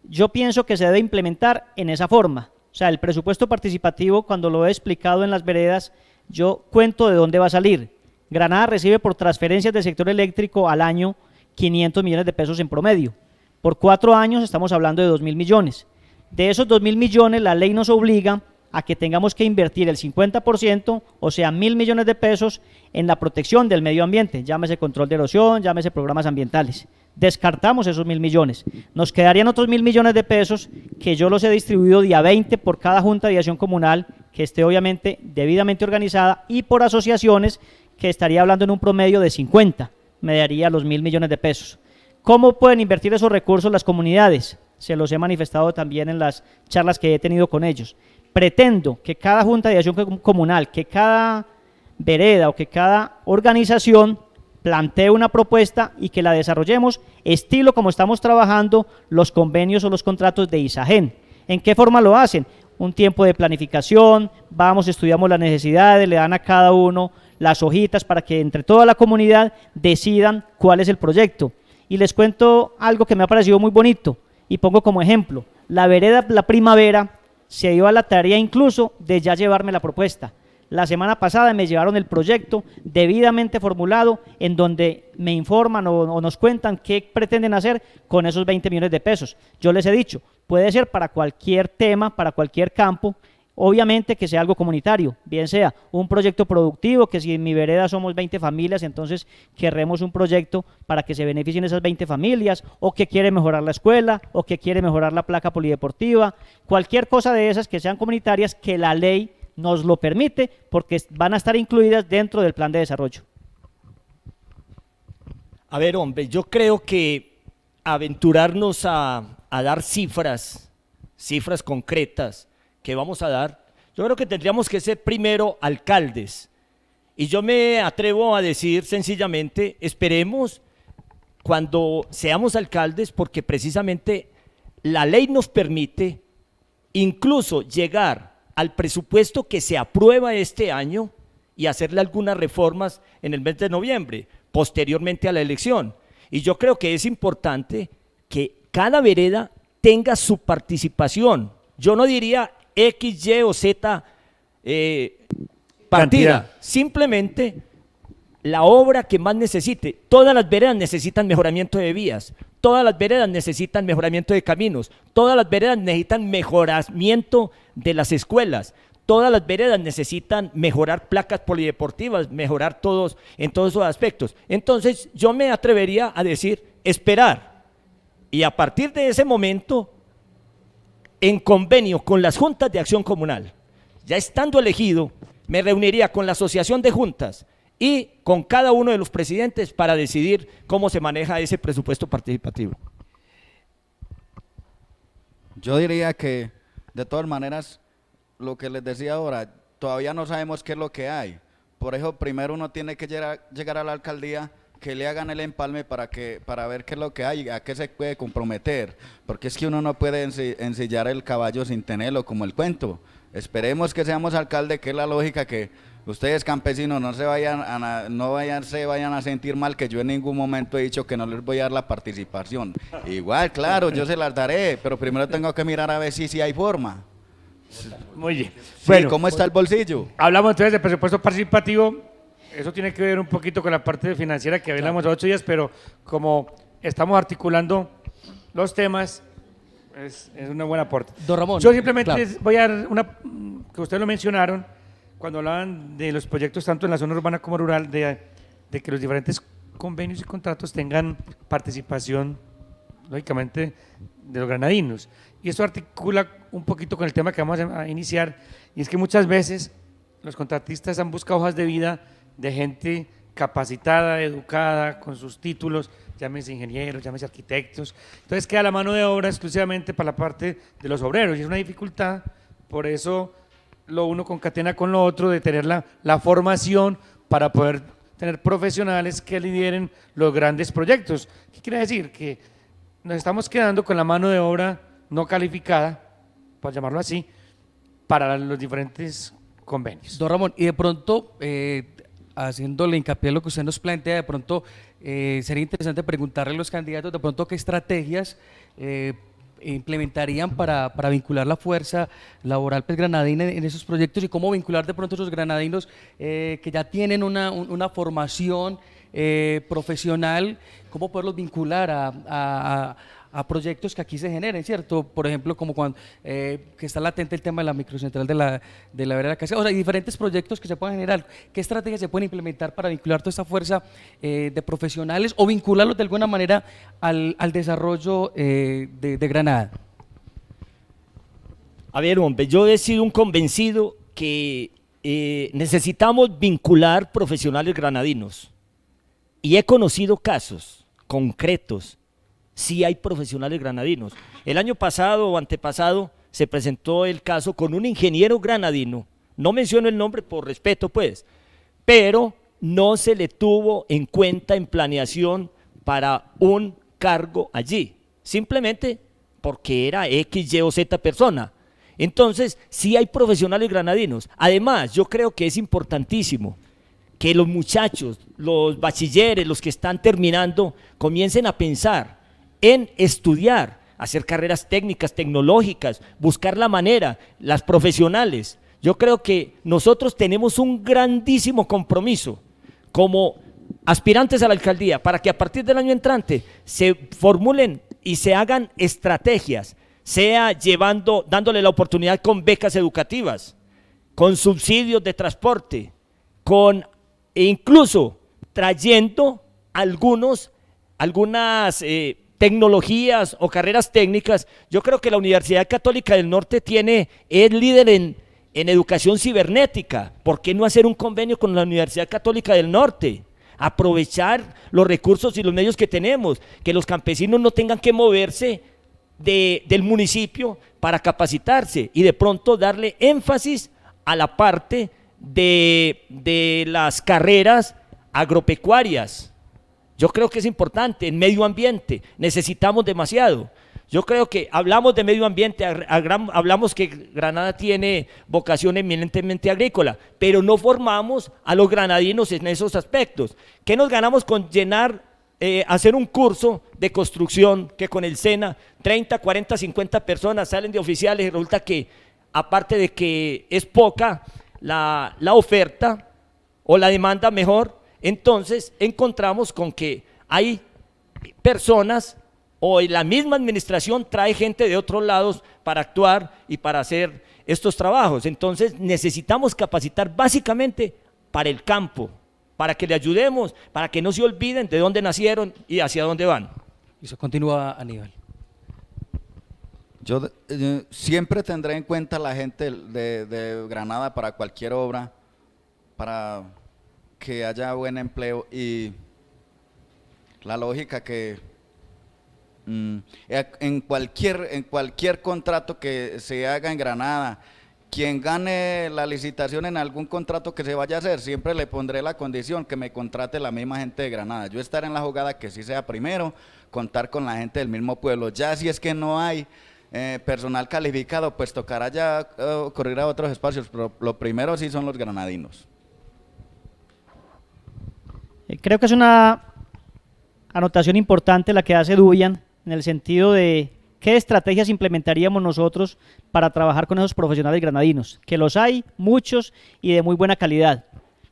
yo pienso que se debe implementar en esa forma. O sea, el presupuesto participativo, cuando lo he explicado en las veredas, yo cuento de dónde va a salir. Granada recibe por transferencias del sector eléctrico al año 500 millones de pesos en promedio. Por 4 años estamos hablando de 2.000 millones. De esos 2.000 millones, la ley nos obliga a que tengamos que invertir el 50%, o sea, 1.000 millones de pesos en la protección del medio ambiente, llámese control de erosión, llámese programas ambientales. Descartamos esos 1.000 millones. Nos quedarían otros 1.000 millones de pesos que yo los he distribuido día 20 por cada junta de acción comunal que esté obviamente debidamente organizada y por asociaciones que estaría hablando en un promedio de 50, me daría los 1.000 millones de pesos. ¿Cómo pueden invertir esos recursos las comunidades? Se los he manifestado también en las charlas que he tenido con ellos. Pretendo que cada junta de acción comunal, que cada vereda o que cada organización plantee una propuesta y que la desarrollemos estilo como estamos trabajando los convenios o los contratos de Isagen. ¿En qué forma lo hacen? Un tiempo de planificación, vamos, estudiamos las necesidades, le dan a cada uno las hojitas para que entre toda la comunidad decidan cuál es el proyecto. Y les cuento algo que me ha parecido muy bonito y pongo como ejemplo. La vereda La Primavera se dio a la tarea incluso de ya llevarme la propuesta. La semana pasada me llevaron el proyecto debidamente formulado en donde me informan o nos cuentan qué pretenden hacer con esos 20 millones de pesos. Yo les he dicho, puede ser para cualquier tema, para cualquier campo, obviamente que sea algo comunitario, bien sea un proyecto productivo, que si en mi vereda somos 20 familias, entonces querremos un proyecto para que se beneficien esas 20 familias, o que quiere mejorar la escuela, o que quiere mejorar la placa polideportiva, cualquier cosa de esas que sean comunitarias, que la ley nos lo permite, porque van a estar incluidas dentro del plan de desarrollo.
A ver, hombre, yo creo que aventurarnos a dar cifras concretas que vamos a dar, yo creo que tendríamos que ser primero alcaldes. Y yo me atrevo a decir sencillamente, esperemos cuando seamos alcaldes, porque precisamente la ley nos permite incluso llegar al presupuesto que se aprueba este año y hacerle algunas reformas en el mes de noviembre, posteriormente a la elección. Y yo creo que es importante que cada vereda tenga su participación. Yo no diría X, Y o Z partida, simplemente la obra que más necesite. Todas las veredas necesitan mejoramiento de vías, todas las veredas necesitan mejoramiento de caminos, todas las veredas necesitan mejoramiento de las escuelas, todas las veredas necesitan mejorar placas polideportivas, mejorar en todos esos aspectos. Entonces yo me atrevería a decir, esperar, y a partir de ese momento, en convenio con las juntas de acción comunal, ya estando elegido, me reuniría con la asociación de juntas y con cada uno de los presidentes para decidir cómo se maneja ese presupuesto participativo.
Yo diría que, de todas maneras, lo que les decía ahora, todavía no sabemos qué es lo que hay. Por eso, primero uno tiene que llegar a la alcaldía, que le hagan el empalme para ver qué es lo que hay, a qué se puede comprometer, porque es que uno no puede ensillar el caballo sin tenerlo, como el cuento. Esperemos que seamos alcalde, que es la lógica, que ustedes campesinos no se vayan a sentir mal, que yo en ningún momento he dicho que no les voy a dar la participación. Igual, claro, yo se las daré, pero primero tengo que mirar a ver si hay forma.
Muy bien.
Sí,
Bueno,
¿cómo está el bolsillo?
hablamos entonces de presupuesto participativo. Eso tiene que ver un poquito con la parte financiera que hablamos a 8 días, pero como estamos articulando los temas, es una buena aporte.
Don Ramón.
Yo simplemente
claro.
voy a dar que ustedes lo mencionaron, cuando hablaban de los proyectos tanto en la zona urbana como rural, de que los diferentes convenios y contratos tengan participación, lógicamente, de los granadinos. Y eso articula un poquito con el tema que vamos a iniciar, y es que muchas veces los contratistas han buscado hojas de vida de gente capacitada, educada, con sus títulos, llámese ingenieros, llámese arquitectos. Entonces queda la mano de obra exclusivamente para la parte de los obreros y es una dificultad, por eso lo uno concatena con lo otro de tener la formación para poder tener profesionales que lideren los grandes proyectos. ¿Qué quiere decir? Que nos estamos quedando con la mano de obra no calificada, por llamarlo así, para los diferentes convenios.
Don Ramón, y de pronto, haciéndole hincapié en lo que usted nos plantea, de pronto sería interesante preguntarle a los candidatos de pronto qué estrategias implementarían para vincular la fuerza laboral pues, granadina en esos proyectos y cómo vincular de pronto esos granadinos que ya tienen una formación profesional, cómo poderlos vincular a proyectos que aquí se generen, ¿cierto? Por ejemplo, como cuando que está latente el tema de la microcentral de la Vera de la Casa, o sea, hay diferentes proyectos que se pueden generar. ¿Qué estrategias se pueden implementar para vincular toda esta fuerza de profesionales o vincularlos de alguna manera al desarrollo de Granada?
A ver, hombre, yo he sido un convencido que necesitamos vincular profesionales granadinos y he conocido casos concretos. Sí hay profesionales granadinos. El año pasado o antepasado se presentó el caso con un ingeniero granadino, no menciono el nombre por respeto pues, pero no se le tuvo en cuenta en planeación para un cargo allí, simplemente porque era X, Y o Z persona. Entonces, sí hay profesionales granadinos. Además, yo creo que es importantísimo que los muchachos, los bachilleres, los que están terminando, comiencen a pensar en estudiar, hacer carreras técnicas, tecnológicas, buscar la manera, las profesionales. Yo creo que nosotros tenemos un grandísimo compromiso como aspirantes a la alcaldía para que a partir del año entrante se formulen y se hagan estrategias, sea dándole la oportunidad con becas educativas, con subsidios de transporte, e incluso trayendo algunas tecnologías o carreras técnicas. Yo creo que la Universidad Católica del Norte es líder en educación cibernética. ¿Por qué no hacer un convenio con la Universidad Católica del Norte? Aprovechar los recursos y los medios que tenemos, que los campesinos no tengan que moverse del municipio para capacitarse y de pronto darle énfasis a la parte de las carreras agropecuarias. Yo creo que es importante. En medio ambiente necesitamos demasiado. Yo creo que hablamos de medio ambiente, hablamos que Granada tiene vocación eminentemente agrícola, pero no formamos a los granadinos en esos aspectos. ¿Qué nos ganamos con hacer un curso de construcción que con el SENA 30, 40, 50 personas salen de oficiales y resulta que aparte de que es poca la oferta o la demanda mejor, entonces encontramos con que hay personas o la misma administración trae gente de otros lados para actuar y para hacer estos trabajos. Entonces necesitamos capacitar básicamente para el campo, para que le ayudemos, para que no se olviden de dónde nacieron y hacia dónde van.
Y eso continúa, Aníbal.
Yo siempre tendré en cuenta a la gente de Granada para cualquier obra, para que haya buen empleo y la lógica que en cualquier contrato que se haga en Granada, quien gane la licitación en algún contrato que se vaya a hacer, siempre le pondré la condición que me contrate la misma gente de Granada. Yo estar en la jugada que sí sea primero, contar con la gente del mismo pueblo. Ya si es que no hay personal calificado, pues tocará ya correr a otros espacios, pero lo primero sí son los granadinos.
Creo que es una anotación importante la que hace Dubian en el sentido de qué estrategias implementaríamos nosotros para trabajar con esos profesionales granadinos, que los hay, muchos y de muy buena calidad.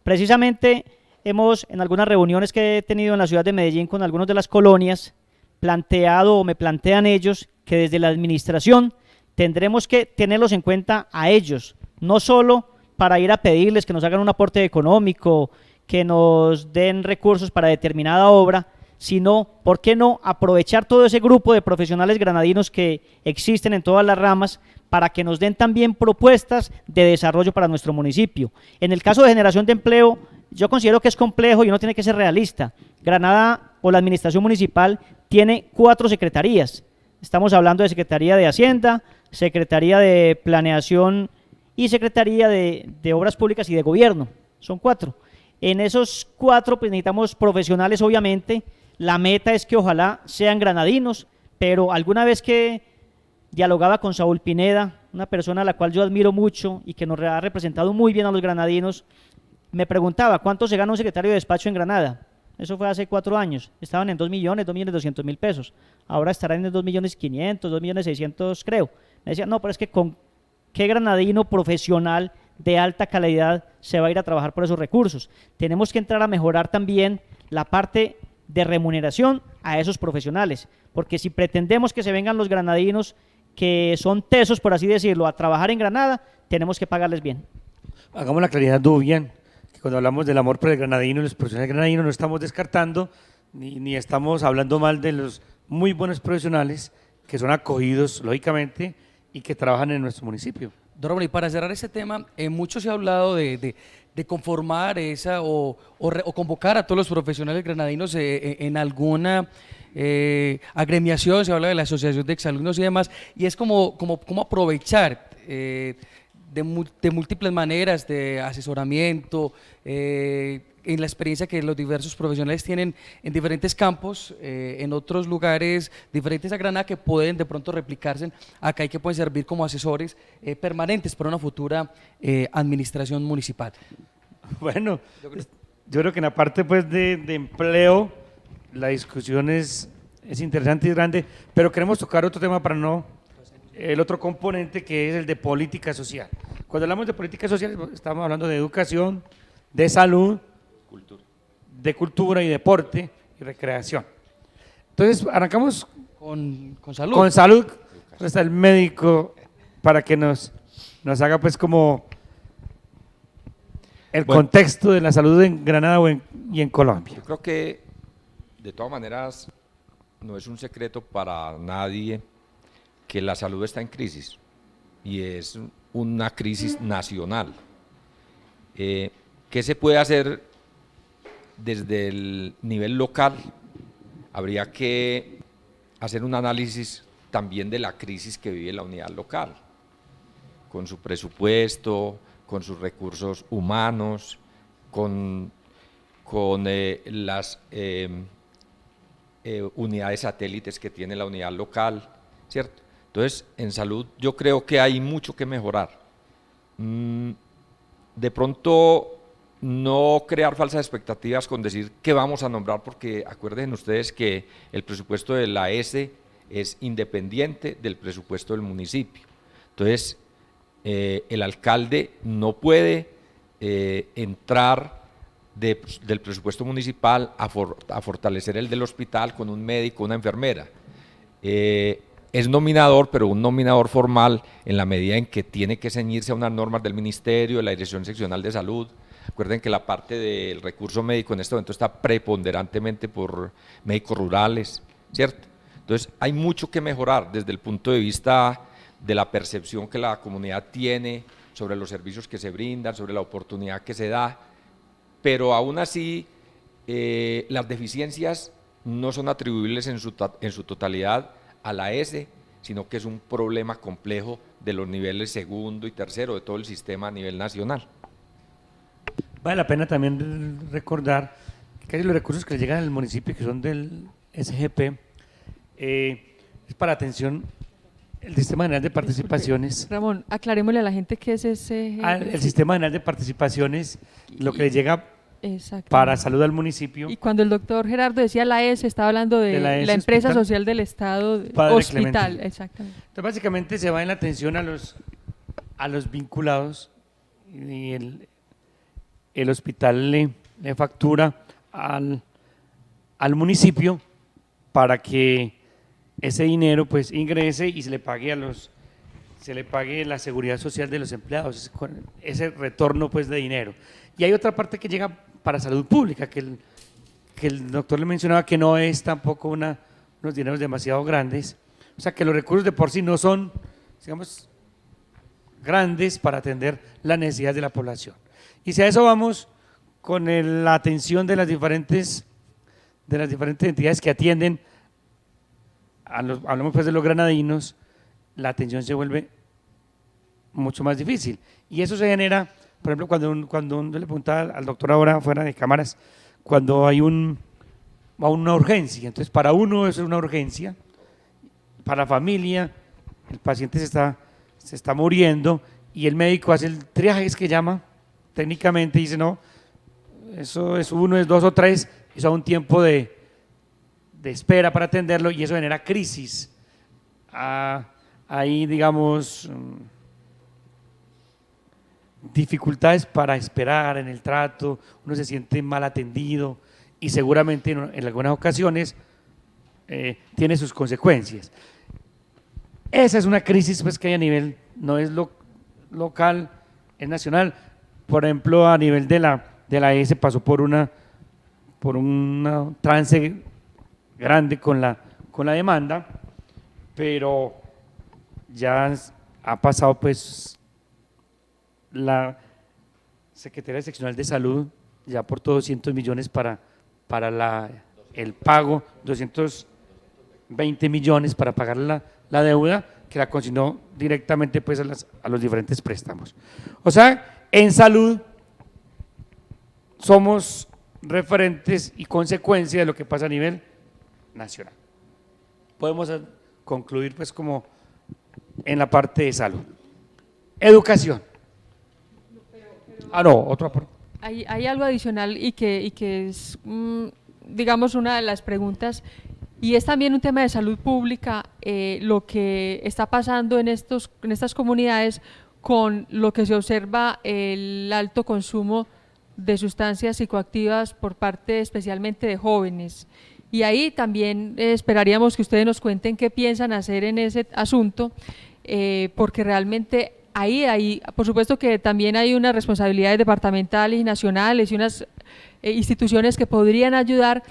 Precisamente en algunas reuniones que he tenido en la ciudad de Medellín con algunos de las colonias, planteado o me plantean ellos que desde la administración tendremos que tenerlos en cuenta a ellos, no solo para ir a pedirles que nos hagan un aporte económico, que nos den recursos para determinada obra, sino, ¿por qué no aprovechar todo ese grupo de profesionales granadinos que existen en todas las ramas para que nos den también propuestas de desarrollo para nuestro municipio? En el caso de generación de empleo, yo considero que es complejo y uno tiene que ser realista. Granada o la administración municipal tiene 4 secretarías. Estamos hablando de Secretaría de Hacienda, Secretaría de Planeación y Secretaría de Obras Públicas y de Gobierno. Son 4. En esos 4 pues necesitamos profesionales, obviamente. La meta es que ojalá sean granadinos, pero alguna vez que dialogaba con Saúl Pineda, una persona a la cual yo admiro mucho y que nos ha representado muy bien a los granadinos, me preguntaba cuánto se gana un secretario de despacho en Granada. Eso fue hace 4 años. Estaban en 2 millones, 2.200.000 pesos. Ahora estarán en 2.500.000, 2.600.000 creo. Me decía, no, pero es que con qué granadino profesional de alta calidad se va a ir a trabajar por esos recursos. Tenemos que entrar a mejorar también la parte de remuneración a esos profesionales, porque si pretendemos que se vengan los granadinos que son tesos, por así decirlo, a trabajar en Granada, tenemos que pagarles bien.
Hagamos la claridad, Dubian, que cuando hablamos del amor por el granadino y los profesionales granadinos no estamos descartando ni estamos hablando mal de los muy buenos profesionales que son acogidos, lógicamente, y que trabajan en nuestro municipio.
Don Ramón, y para cerrar ese tema, mucho se ha hablado de conformar esa o convocar a todos los profesionales granadinos en alguna agremiación, se habla de la Asociación de Exalumnos y demás, y es como aprovechar de múltiples maneras de asesoramiento, en la experiencia que los diversos profesionales tienen en diferentes campos, en otros lugares diferentes a Granada, que pueden de pronto replicarse acá y que pueden servir como asesores permanentes para una futura administración municipal.
Bueno, yo creo que en la parte pues de empleo la discusión es interesante y grande, pero queremos tocar otro tema para el otro componente, que es el de política social. Cuando hablamos de política social estamos hablando de educación, de salud, de cultura y deporte y recreación. Entonces arrancamos
con salud.
Con salud, está el médico para que nos haga pues como el contexto de la salud en Granada y en Colombia.
Yo creo que de todas maneras no es un secreto para nadie que la salud está en crisis y es una crisis nacional. ¿Qué se puede hacer desde el nivel local? Habría que hacer un análisis también de la crisis que vive la unidad local, con su presupuesto, con sus recursos humanos, con las unidades satélites que tiene la unidad local, ¿cierto? Entonces, en salud yo creo que hay mucho que mejorar. De pronto, no crear falsas expectativas con decir que vamos a nombrar, porque acuérdense ustedes que el presupuesto de la S es independiente del presupuesto del municipio. Entonces, el alcalde no puede entrar del presupuesto municipal a fortalecer el del hospital con un médico, una enfermera. Es nominador, pero un nominador formal en la medida en que tiene que ceñirse a unas normas del Ministerio, de la Dirección Seccional de Salud. Recuerden que la parte del recurso médico en este momento está preponderantemente por médicos rurales, ¿cierto? Entonces hay mucho que mejorar desde el punto de vista de la percepción que la comunidad tiene sobre los servicios que se brindan, sobre la oportunidad que se da, pero aún así las deficiencias no son atribuibles en su totalidad a la S, sino que es un problema complejo de los niveles segundo y tercero de todo el sistema a nivel nacional.
Vale la pena también recordar que los recursos que le llegan al municipio, que son del SGP, es para atención el Sistema General de Participaciones.
Ramón, aclarémosle a la gente qué es ese.
El Sistema General de Participaciones, lo que le llega para salud al municipio.
Y cuando el doctor Gerardo decía la S, estaba hablando de la empresa
hospital,
social del Estado,
Padre
hospital,
Clemente.
exactamente.
Entonces básicamente se va en la atención a los vinculados, y el hospital le factura al municipio para que ese dinero pues ingrese y se le pague la seguridad social de los empleados, ese retorno pues de dinero. Y hay otra parte que llega para salud pública, que el doctor le mencionaba, que no es tampoco unos dineros demasiado grandes, o sea que los recursos de por sí no son, digamos, grandes para atender las necesidades de la población. Y si a eso vamos la atención de las diferentes entidades que atienden, hablamos pues de los granadinos, la atención se vuelve mucho más difícil. Y eso se genera, por ejemplo, cuando uno le preguntaba al doctor ahora fuera de cámaras, cuando hay una urgencia. Entonces, para uno eso es una urgencia, para la familia, el paciente se está muriendo y el médico hace el triaje, es que llama técnicamente, y dice no, eso es 1, es 2 o 3, eso da un tiempo de espera para atenderlo y eso genera crisis. Hay, digamos, dificultades para esperar en el trato, uno se siente mal atendido y seguramente en algunas ocasiones tiene sus consecuencias. Esa es una crisis pues, que hay a nivel, no es local, es nacional. Por ejemplo, a nivel de la ES pasó por una trance grande con la demanda, pero ya ha pasado pues la Secretaría Seccional de Salud ya por todos 200 millones para el pago, 220 millones para pagar la deuda que la consignó directamente pues a los diferentes préstamos. O sea, en salud somos referentes y consecuencia de lo que pasa a nivel nacional. Podemos concluir pues como en la parte de salud. Educación. Otro aporte.
Hay algo adicional y que es, digamos, una de las preguntas, y es también un tema de salud pública, lo que está pasando en estas comunidades con lo que se observa el alto consumo de sustancias psicoactivas por parte especialmente de jóvenes. Y ahí también esperaríamos que ustedes nos cuenten qué piensan hacer en ese asunto, porque realmente ahí, por supuesto que también hay unas responsabilidades departamentales y nacionales y unas instituciones que podrían ayudar,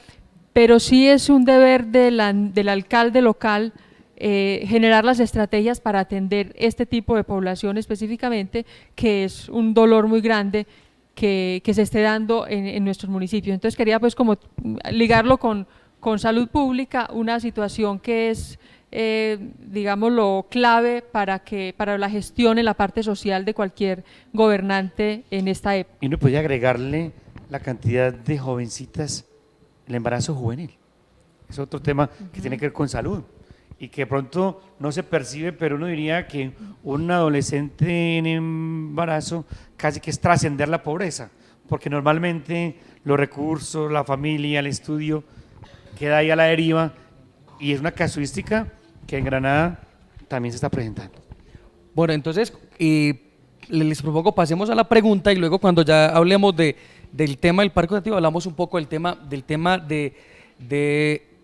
pero sí es un deber del alcalde local generar las estrategias para atender este tipo de población específicamente, que es un dolor muy grande que se esté dando en nuestros municipios. Entonces quería pues como ligarlo con salud pública, una situación que es digámoslo, clave para la gestión en la parte social de cualquier gobernante en esta época.
Y uno podría agregarle la cantidad de jovencitas, el embarazo juvenil. Es otro tema que tiene que ver con salud y que de pronto no se percibe, pero uno diría que un adolescente en embarazo casi que es trascender la pobreza, porque normalmente los recursos, la familia, el estudio queda ahí a la deriva y es una casuística que en Granada también se está presentando.
Bueno, entonces les propongo pasemos a la pregunta y luego cuando ya hablemos del tema del parque educativo hablamos un poco del tema de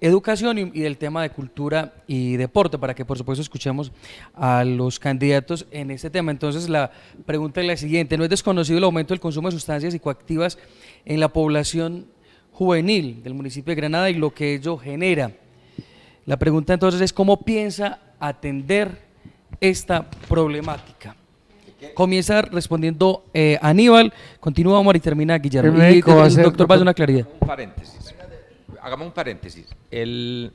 educación y del tema de cultura y deporte, para que por supuesto escuchemos a los candidatos en este tema. Entonces la pregunta es la siguiente: ¿no es desconocido el aumento del consumo de sustancias psicoactivas en la población juvenil del municipio de Granada y lo que ello genera? La pregunta entonces es ¿cómo piensa atender esta problemática? Comienza respondiendo Aníbal, continúa Omar y termina Guillermo. Y el doctor va a hacer una claridad.
Un paréntesis. Hagamos un paréntesis. El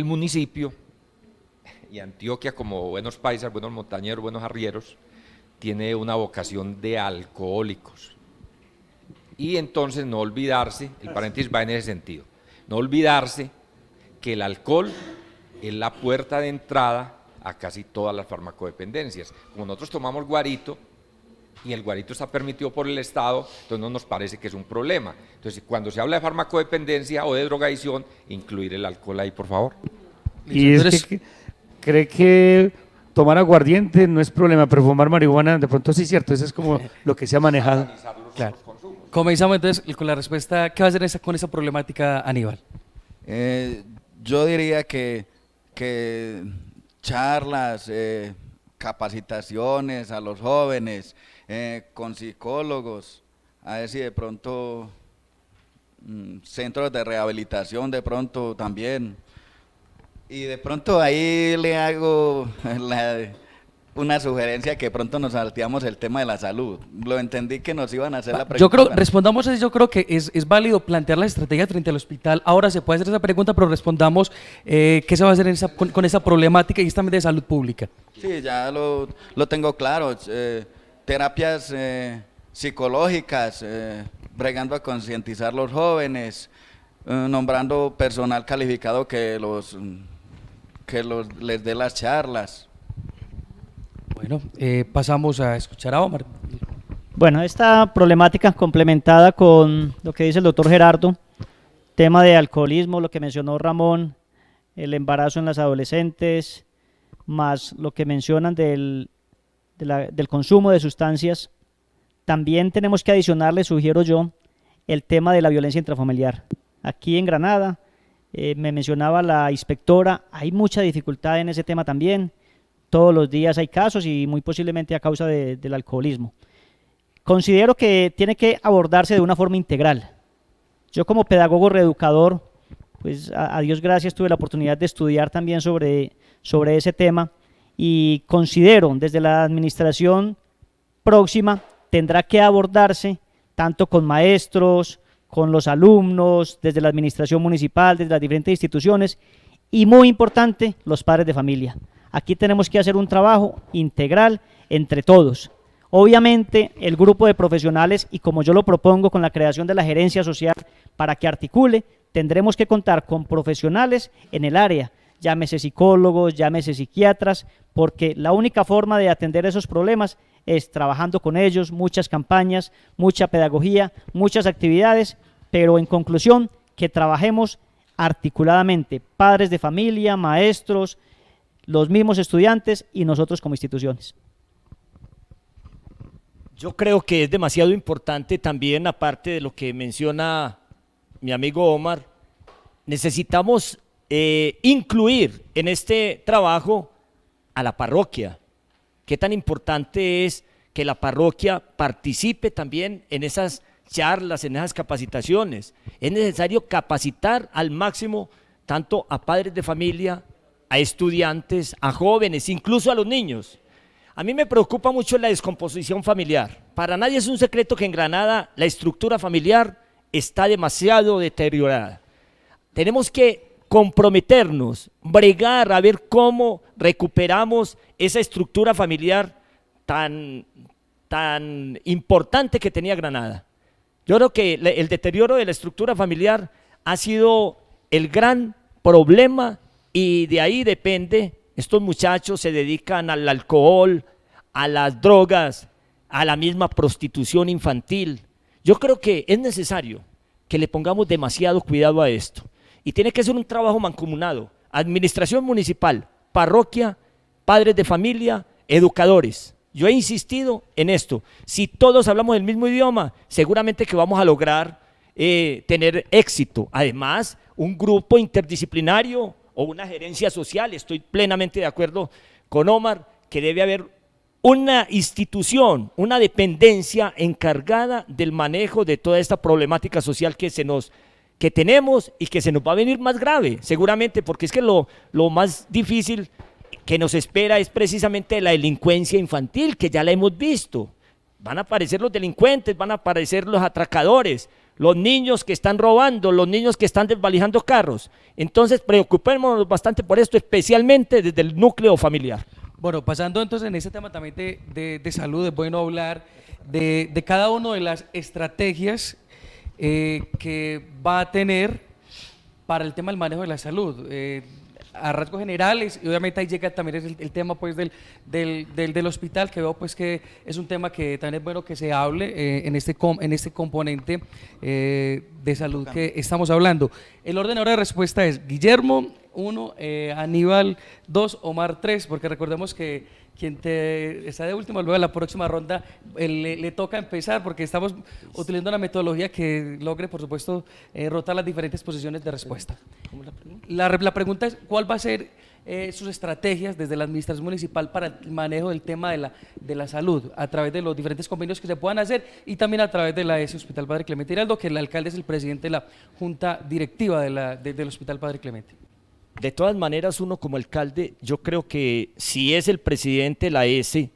municipio y Antioquia, como buenos paisas, buenos montañeros, buenos arrieros, tiene una vocación de alcohólicos. Y entonces no olvidarse, el paréntesis va en ese sentido, no olvidarse que el alcohol es la puerta de entrada a casi todas las farmacodependencias. Como nosotros tomamos guarito y el guarito está permitido por el Estado, entonces no nos parece que es un problema. Entonces, cuando se habla de farmacodependencia o de drogadicción, incluir el alcohol ahí, por favor.
Y es que cree que tomar aguardiente no es problema, pero fumar marihuana de pronto sí es cierto, eso es como lo que se ha manejado.
Claro. Comenzamos entonces con la respuesta. ¿Qué va a hacer con esa problemática, Aníbal?
Yo diría que charlas, capacitaciones a los jóvenes, con psicólogos, a ver si de pronto centros de rehabilitación de pronto también. Y de pronto ahí le hago una sugerencia que pronto nos salteamos el tema de la salud. Lo entendí que nos iban a hacer la pregunta.
Yo creo, respondamos así, yo creo que es válido plantear las estrategias frente al hospital. Ahora se puede hacer esa pregunta, pero respondamos qué se va a hacer con esa problemática y es también de salud pública.
Sí, ya lo tengo claro. Terapias psicológicas, bregando a concientizar los jóvenes, nombrando personal calificado que les dé las charlas.
Bueno, pasamos a escuchar a Omar.
Bueno, esta problemática complementada con lo que dice el doctor Gerardo, tema de alcoholismo, lo que mencionó Ramón, el embarazo en las adolescentes, más lo que mencionan del consumo de sustancias, también tenemos que adicionarle, sugiero yo, el tema de la violencia intrafamiliar. Aquí en Granada, me mencionaba la inspectora, hay mucha dificultad en ese tema también. Todos los días hay casos y muy posiblemente a causa del alcoholismo. Considero que tiene que abordarse de una forma integral. Yo como pedagogo reeducador, pues a Dios gracias tuve la oportunidad de estudiar también sobre ese tema y considero desde la administración próxima tendrá que abordarse tanto con maestros, con los alumnos, desde la administración municipal, desde las diferentes instituciones y muy importante, los padres de familia. Aquí tenemos que hacer un trabajo integral entre todos. Obviamente, el grupo de profesionales, y como yo lo propongo con la creación de la gerencia social para que articule, tendremos que contar con profesionales en el área, llámese psicólogos, llámese psiquiatras, porque la única forma de atender esos problemas es trabajando con ellos, muchas campañas, mucha pedagogía, muchas actividades, pero en conclusión, que trabajemos articuladamente, padres de familia, maestros, los mismos estudiantes y nosotros como instituciones.
Yo creo que es demasiado importante también, aparte de lo que menciona mi amigo Omar, necesitamos incluir en este trabajo a la parroquia. Qué tan importante es que la parroquia participe también en esas charlas, en esas capacitaciones. Es necesario capacitar al máximo tanto a padres de familia, a estudiantes, a jóvenes, incluso a los niños. A mí me preocupa mucho la descomposición familiar. Para nadie es un secreto que en Granada la estructura familiar está demasiado deteriorada. Tenemos que comprometernos, bregar a ver cómo recuperamos esa estructura familiar tan importante que tenía Granada. Yo creo que el deterioro de la estructura familiar ha sido el gran problema y de ahí depende. Estos muchachos se dedican al alcohol, a las drogas, a la misma prostitución infantil. Yo creo que es necesario que le pongamos demasiado cuidado a esto y tiene que ser un trabajo mancomunado, administración municipal, parroquia, padres de familia, educadores. Yo he insistido en esto, si todos hablamos el mismo idioma, seguramente que vamos a lograr tener éxito. Además, un grupo interdisciplinario o una gerencia social, estoy plenamente de acuerdo con Omar, que debe haber una institución, una dependencia encargada del manejo de toda esta problemática social que tenemos y que se nos va a venir más grave, seguramente, porque es que lo más difícil que nos espera es precisamente la delincuencia infantil, que ya la hemos visto. Van a aparecer los delincuentes, van a aparecer los atracadores, los niños que están robando, los niños que están desvalijando carros. Entonces, preocupémonos bastante por esto, especialmente desde el núcleo familiar.
Bueno, pasando entonces en este tema también de salud, es bueno hablar de cada una de las estrategias que va a tener para el tema del manejo de la salud. A rasgos generales, y obviamente ahí llega también el tema pues del hospital, que veo pues que es un tema que también es bueno que se hable en este componente de salud que estamos hablando. El orden ahora de respuesta es Guillermo 1, Aníbal 2, Omar 3, porque recordemos que quien está de último, luego en la próxima ronda le toca empezar, porque estamos utilizando una metodología que logre, por supuesto, rotar las diferentes posiciones de respuesta. La pregunta es, ¿cuál va a ser sus estrategias desde la administración municipal para el manejo del tema de la salud, a través de los diferentes convenios que se puedan hacer y también a través de la ES Hospital Padre Clemente Hiraldo, que el alcalde es el presidente de la junta directiva del Hospital Padre Clemente?
De todas maneras, uno como alcalde, yo creo que si es el presidente de la S,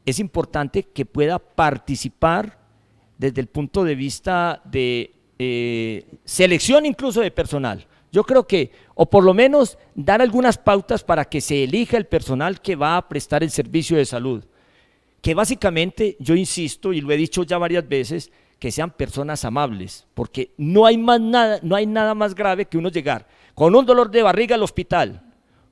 es importante que pueda participar desde el punto de vista de selección incluso de personal. Yo creo que, o por lo menos dar algunas pautas para que se elija el personal que va a prestar el servicio de salud. Que básicamente, yo insisto, y lo he dicho ya varias veces, que sean personas amables, porque no hay nada más grave que uno llegar con un dolor de barriga al hospital,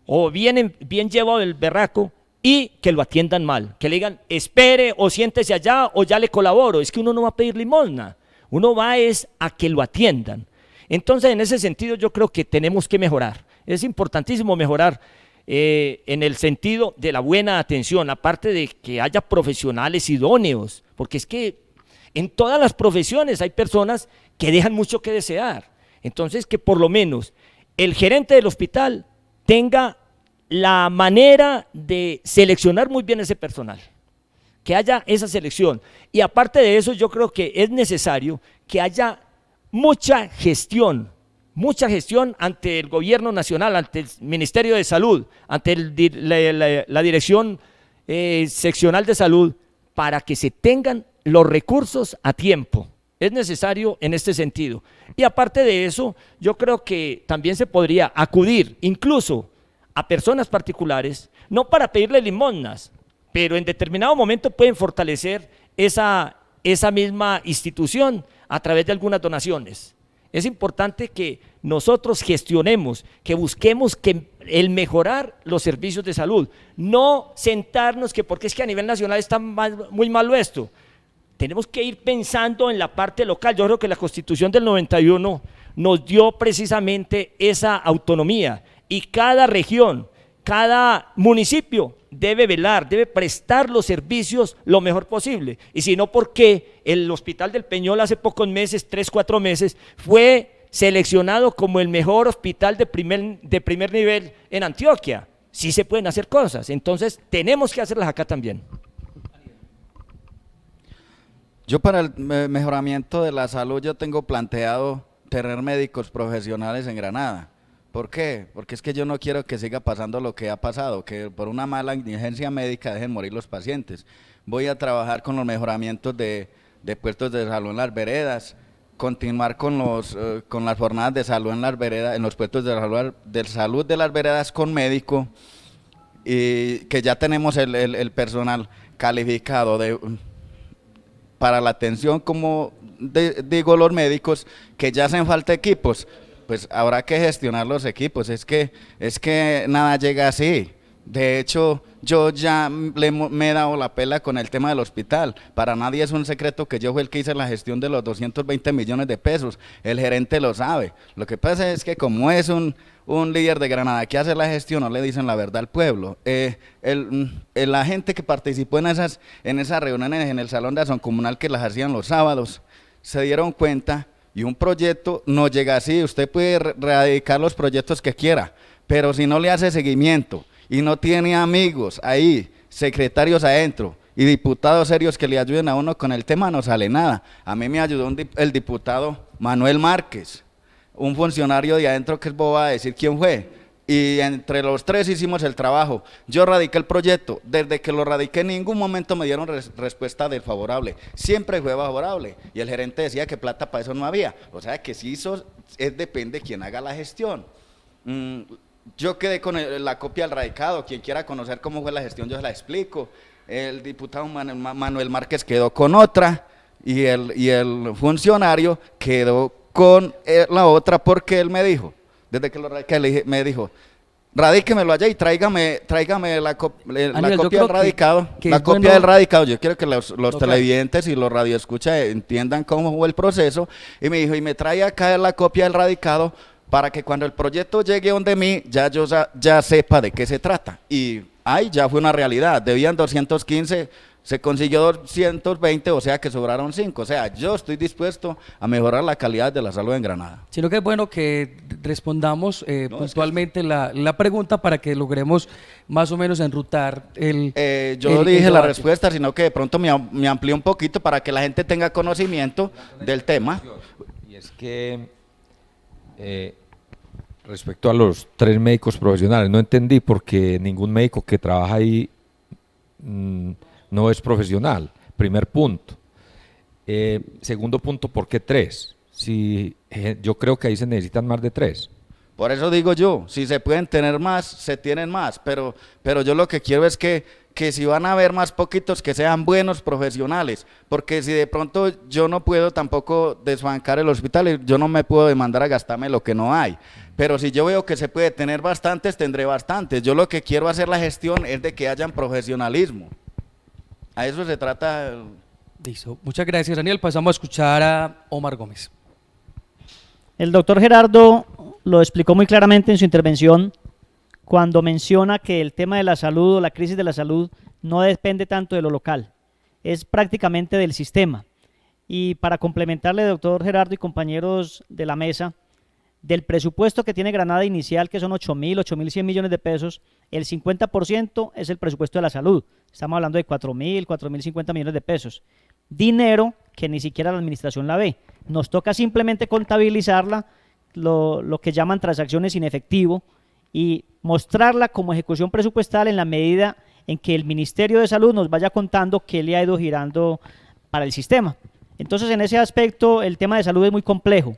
o bien llevado del berraco, y que lo atiendan mal, que le digan, espere o siéntese allá o ya le colaboro. Es que uno no va a pedir limosna, uno va es a que lo atiendan. Entonces, en ese sentido, yo creo que tenemos que mejorar. Es importantísimo mejorar en el sentido de la buena atención, aparte de que haya profesionales idóneos, porque es que en todas las profesiones hay personas que dejan mucho que desear. Entonces, que por lo menos el gerente del hospital tenga la manera de seleccionar muy bien ese personal, que haya esa selección. Y aparte de eso, yo creo que es necesario que haya mucha gestión ante el gobierno nacional, ante el Ministerio de Salud, ante la Dirección Seccional de Salud, para que se tengan los recursos a tiempo. Es necesario en este sentido. Y aparte de eso, yo creo que también se podría acudir incluso a personas particulares, no para pedirle limosnas, pero en determinado momento pueden fortalecer esa misma institución a través de algunas donaciones. Es importante que nosotros gestionemos, que busquemos el mejorar los servicios de salud, no sentarnos que porque es que a nivel nacional está muy malo esto. Tenemos que ir pensando en la parte local. Yo creo que la Constitución del 91 nos dio precisamente esa autonomía, y cada región, cada municipio debe velar, debe prestar los servicios lo mejor posible. Y si no, ¿por qué el Hospital del Peñol hace pocos meses, 3, 4 meses, fue seleccionado como el mejor hospital de primer nivel en Antioquia? Sí se pueden hacer cosas, entonces tenemos que hacerlas acá también.
Yo para el mejoramiento de la salud yo tengo planteado tener médicos profesionales en Granada. ¿Por qué? Porque es que yo no quiero que siga pasando lo que ha pasado, que por una mala negligencia médica dejen morir los pacientes. Voy a trabajar con los mejoramientos de puestos de salud en las veredas, continuar con las jornadas de salud en las veredas, en los puestos de salud de las veredas con médico, y que ya tenemos el personal calificado para la atención, como digo, los médicos, que ya hacen falta equipos. Pues habrá que gestionar los equipos, es que nada llega así. De hecho, yo ya me he dado la pela con el tema del hospital. Para nadie es un secreto que yo fui el que hice la gestión de los 220 millones de pesos, el gerente lo sabe. Lo que pasa es que como es un líder de Granada que hace la gestión, no le dicen la verdad al pueblo. La gente que participó en esas reuniones en el Salón de Acción Comunal, que las hacían los sábados, se dieron cuenta. Y un proyecto no llega así. Usted puede radicar los proyectos que quiera, pero si no le hace seguimiento y no tiene amigos ahí, secretarios adentro y diputados serios que le ayuden a uno con el tema, no sale nada. A mí me ayudó el diputado Manuel Márquez, un funcionario de adentro que es boba a decir quién fue. Y entre los tres hicimos el trabajo. Yo radiqué el proyecto. Desde que lo radiqué en ningún momento me dieron respuesta desfavorable. Siempre fue favorable. Y el gerente decía que plata para eso no había. O sea que si eso depende de quien haga la gestión. Yo quedé con la copia del radicado. Quien quiera conocer cómo fue la gestión yo se la explico. El diputado Manuel Márquez quedó con otra y el funcionario quedó con la otra, porque él me dijo, desde que lo radiqué, me dijo, radíquemelo allá y tráigame la copia del radicado. La copia del radicado. Yo quiero que los televidentes y los radioescuchas entiendan cómo fue el proceso. Y me dijo, y me trae acá la copia del radicado para que cuando el proyecto llegue donde mí, yo ya sepa de qué se trata. Y ahí ya fue una realidad. Debían 215, se consiguió 220, o sea que sobraron 5. O sea, yo estoy dispuesto a mejorar la calidad de la salud en Granada.
Sino que es bueno que respondamos puntualmente la pregunta para que logremos más o menos enrutar
yo dije la respuesta, sino que de pronto me amplié un poquito para que la gente tenga conocimiento del tema.
Y es que respecto a los 3 médicos profesionales, no entendí porque ningún médico que trabaja ahí no es profesional, primer punto. Segundo punto, ¿por qué 3? Si, yo creo que ahí se necesitan más de 3.
Por eso digo yo, si se pueden tener más, se tienen más, pero yo lo que quiero es que si van a haber más poquitos, que sean buenos profesionales, porque si de pronto yo no puedo tampoco desbancar el hospital, yo no me puedo demandar a gastarme lo que no hay, pero si yo veo que se puede tener bastantes, tendré bastantes. Yo lo que quiero hacer la gestión es de que hayan profesionalismo, a eso se trata.
Listo. Muchas gracias, Daniel. Pasamos a escuchar a Omar Gómez.
El doctor Gerardo lo explicó muy claramente en su intervención cuando menciona que el tema de la salud o la crisis de la salud no depende tanto de lo local, es prácticamente del sistema. Y para complementarle, doctor Gerardo y compañeros de la mesa, del presupuesto que tiene Granada inicial, que son 8.100 millones de pesos, el 50% es el presupuesto de la salud. Estamos hablando de 4.050 millones de pesos. Dinero que ni siquiera la administración la ve. Nos toca simplemente contabilizarla, lo que llaman transacciones sin efectivo, y mostrarla como ejecución presupuestal en la medida en que el Ministerio de Salud nos vaya contando qué le ha ido girando para el sistema. Entonces, en ese aspecto, el tema de salud es muy complejo.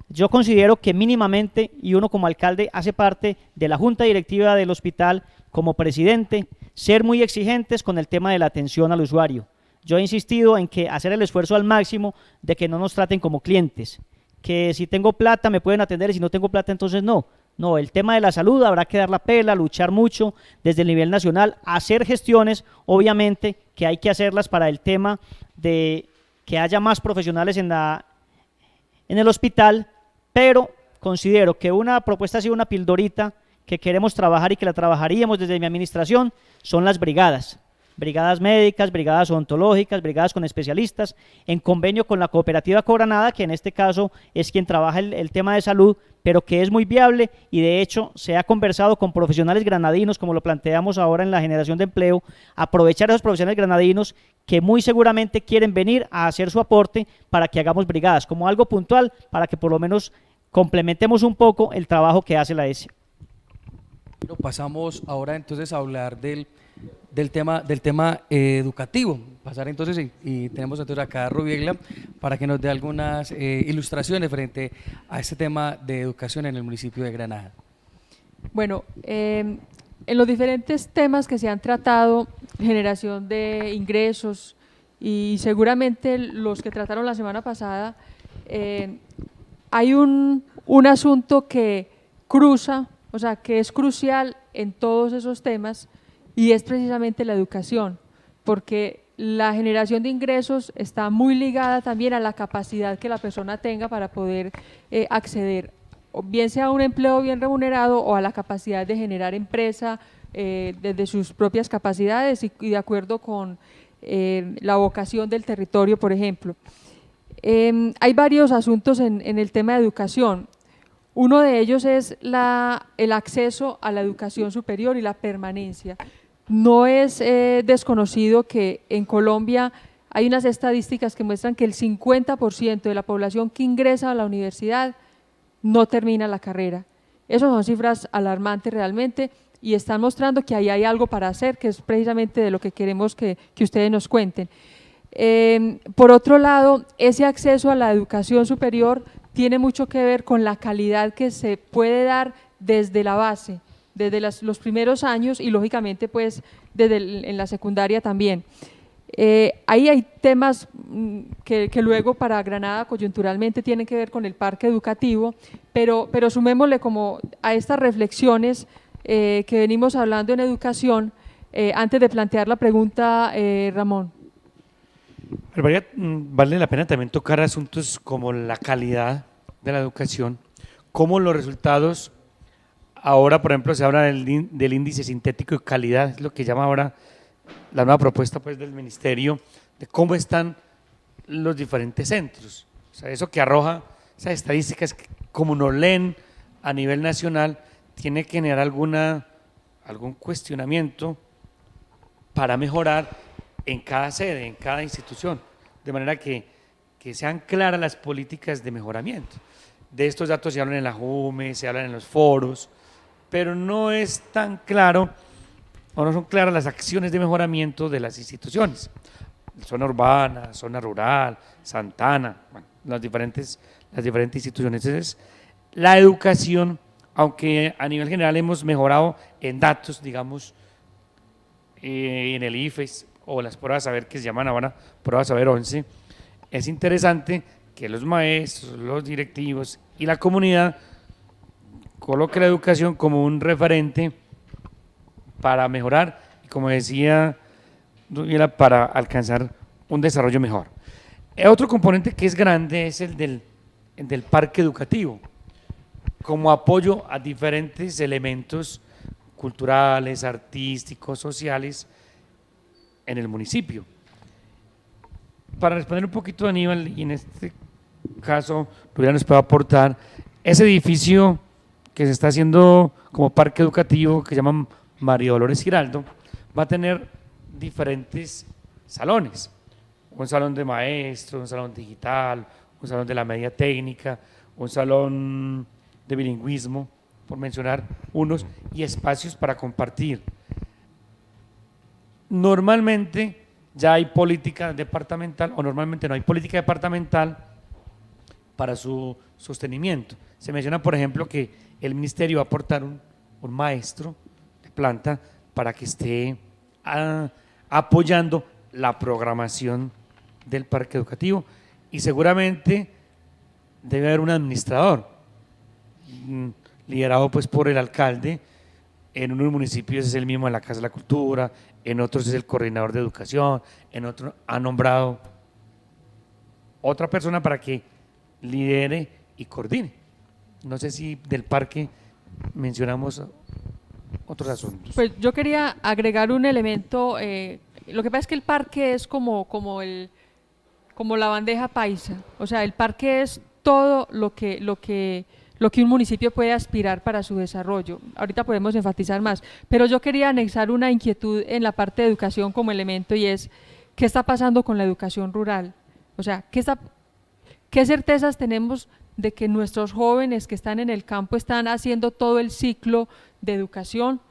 Yo considero que mínimamente, y uno como alcalde hace parte de la junta directiva del hospital, como presidente, ser muy exigentes con el tema de la atención al usuario. Yo he insistido en que hacer el esfuerzo al máximo de que no nos traten como clientes, que si tengo plata me pueden atender y si no tengo plata entonces no. No, el tema de la salud habrá que dar la pela, luchar mucho desde el nivel nacional, hacer gestiones, obviamente que hay que hacerlas para el tema de que haya más profesionales en el hospital, pero considero que una propuesta ha sido una pildorita que queremos trabajar y que la trabajaríamos desde mi administración, son las brigadas médicas, brigadas odontológicas, brigadas con especialistas, en convenio con la cooperativa Cogranada, que en este caso es quien trabaja el tema de salud, pero que es muy viable y de hecho se ha conversado con profesionales granadinos, como lo planteamos ahora en la generación de empleo, aprovechar a esos profesionales granadinos que muy seguramente quieren venir a hacer su aporte para que hagamos brigadas, como algo puntual, para que por lo menos complementemos un poco el trabajo que hace la ESE.
Bueno, pasamos ahora entonces a hablar del tema educativo. Pasar entonces, y tenemos entonces acá a Rubiela para que nos dé algunas ilustraciones frente a este tema de educación en el municipio de Granada.
Bueno, en los diferentes temas que se han tratado, generación de ingresos y seguramente los que trataron la semana pasada, hay un asunto que cruza, o sea, que es crucial en todos esos temas, y es precisamente la educación, porque la generación de ingresos está muy ligada también a la capacidad que la persona tenga para poder acceder, o bien sea a un empleo bien remunerado o a la capacidad de generar empresa desde sus propias capacidades y de acuerdo con la vocación del territorio, por ejemplo. Hay varios asuntos en el tema de educación. Uno de ellos es el acceso a la educación superior y la permanencia. No es desconocido que en Colombia hay unas estadísticas que muestran que el 50% de la población que ingresa a la universidad no termina la carrera. Esas son cifras alarmantes realmente y están mostrando que ahí hay algo para hacer, que es precisamente de lo que queremos que ustedes nos cuenten. Por otro lado, ese acceso a la educación superior tiene mucho que ver con la calidad que se puede dar desde la base, desde los primeros años y lógicamente pues en la secundaria también. Ahí hay temas que luego para Granada coyunturalmente tienen que ver con el parque educativo, pero sumémosle como a estas reflexiones que venimos hablando en educación, antes de plantear la pregunta, Ramón.
Vale la pena también tocar asuntos como la calidad de la educación, como los resultados, ahora por ejemplo se habla del índice sintético de calidad, es lo que llama ahora la nueva propuesta pues del ministerio, de cómo están los diferentes centros, o sea, eso que arroja esas estadísticas, como nos leen a nivel nacional, tiene que generar algún cuestionamiento para mejorar en cada sede, en cada institución, de manera que sean claras las políticas de mejoramiento. De estos datos se hablan en la JUME, se hablan en los foros, pero no es tan claro o no son claras las acciones de mejoramiento de las instituciones. Zona urbana, zona rural, Santana, bueno, las diferentes instituciones. Entonces, la educación, aunque a nivel general hemos mejorado en datos, digamos, en el IFES o las pruebas saber que se llaman ahora pruebas saber 11, es interesante que los maestros, los directivos y la comunidad coloquen la educación como un referente para mejorar y, como decía Rubiela, para alcanzar un desarrollo mejor. Otro componente que es grande es el del parque educativo, como apoyo a diferentes elementos culturales, artísticos, sociales en el municipio. Para responder un poquito a Aníbal, y en este caso Rubiela nos puede aportar, ese edificio que se está haciendo como parque educativo, que se llama María Dolores Giraldo, va a tener diferentes salones, un salón de maestros, un salón digital, un salón de la media técnica, un salón de bilingüismo, por mencionar unos, y espacios para compartir. Normalmente ya hay política departamental, o normalmente no hay política departamental para su sostenimiento. Se menciona, por ejemplo, que el ministerio va a aportar un maestro de planta para que esté apoyando la programación del parque educativo, y seguramente debe haber un administrador liderado pues por el alcalde. En unos municipios es el mismo de la Casa de la Cultura, en otros es el coordinador de educación, en otros ha nombrado otra persona para que lidere y coordine. No sé si del parque mencionamos otros asuntos.
Pues yo quería agregar un elemento. Lo que pasa es que el parque es como la bandeja paisa. O sea, el parque es todo lo que un municipio puede aspirar para su desarrollo. Ahorita podemos enfatizar más, pero yo quería anexar una inquietud en la parte de educación como elemento, y es ¿qué está pasando con la educación rural? O sea, ¿qué certezas tenemos de que nuestros jóvenes que están en el campo están haciendo todo el ciclo de educación,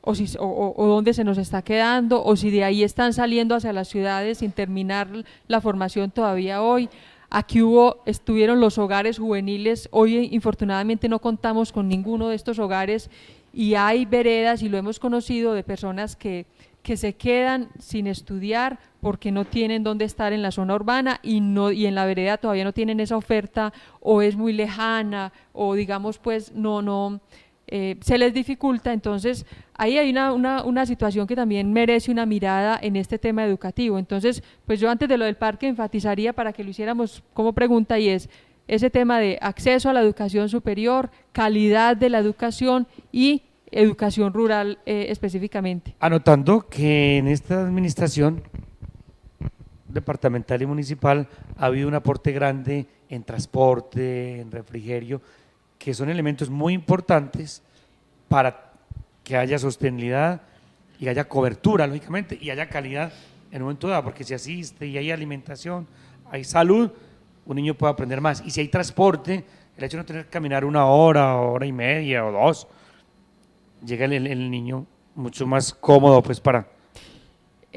o dónde se nos está quedando, o si de ahí están saliendo hacia las ciudades sin terminar la formación todavía hoy? Aquí estuvieron los hogares juveniles, hoy infortunadamente no contamos con ninguno de estos hogares, y hay veredas, y lo hemos conocido, de personas que se quedan sin estudiar porque no tienen dónde estar en la zona urbana, y en la vereda todavía no tienen esa oferta, o es muy lejana, o digamos pues se les dificulta. Entonces ahí hay una situación que también merece una mirada en este tema educativo. Entonces pues yo, antes de lo del parque, enfatizaría para que lo hiciéramos como pregunta, y es ese tema de acceso a la educación superior, calidad de la educación y educación rural específicamente.
Anotando que en esta administración departamental y municipal ha habido un aporte grande en transporte, en refrigerio, que son elementos muy importantes para que haya sostenibilidad y haya cobertura, lógicamente, y haya calidad en un momento dado, porque si asiste y hay alimentación, hay salud, un niño puede aprender más. Y si hay transporte, el hecho de no tener que caminar 1 hora, hora y media o 2, llega el niño mucho más cómodo pues para...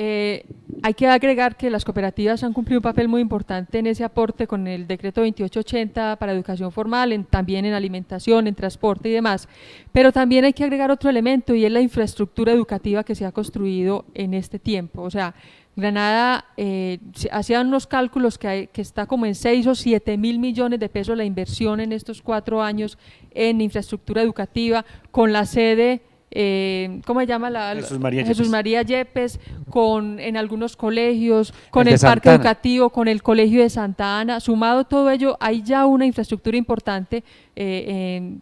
Hay que agregar que las cooperativas han cumplido un papel muy importante en ese aporte con el decreto 2880 para educación formal, también en alimentación, en transporte y demás, pero también hay que agregar otro elemento, y es la infraestructura educativa que se ha construido en este tiempo. O sea, Granada hacían unos cálculos que está como en 6 o 7 mil millones de pesos la inversión en estos 4 años en infraestructura educativa, con la sede ¿cómo se llama? Jesús María Yepes, en algunos colegios, con el parque educativo, con el colegio de Santa Ana. Sumado todo ello, hay ya una infraestructura importante,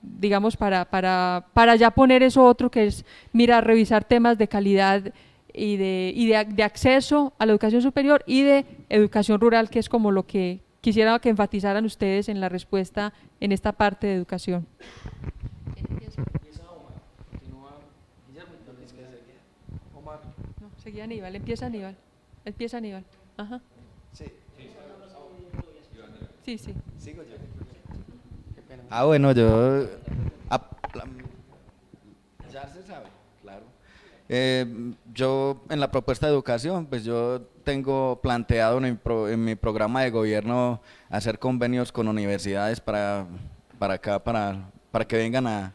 digamos, para ya poner eso otro, que es revisar temas de calidad y de acceso a la educación superior y de educación rural, que es como lo que quisiera que enfatizaran ustedes en la respuesta en esta parte de educación. No, seguía Aníbal, empieza Aníbal. Ajá.
Sí.
Sí.
Sigo yo. Qué pena. Bueno, ya se sabe, claro. Yo en la propuesta de educación, pues yo tengo planteado en mi programa de gobierno hacer convenios con universidades para acá, para que vengan a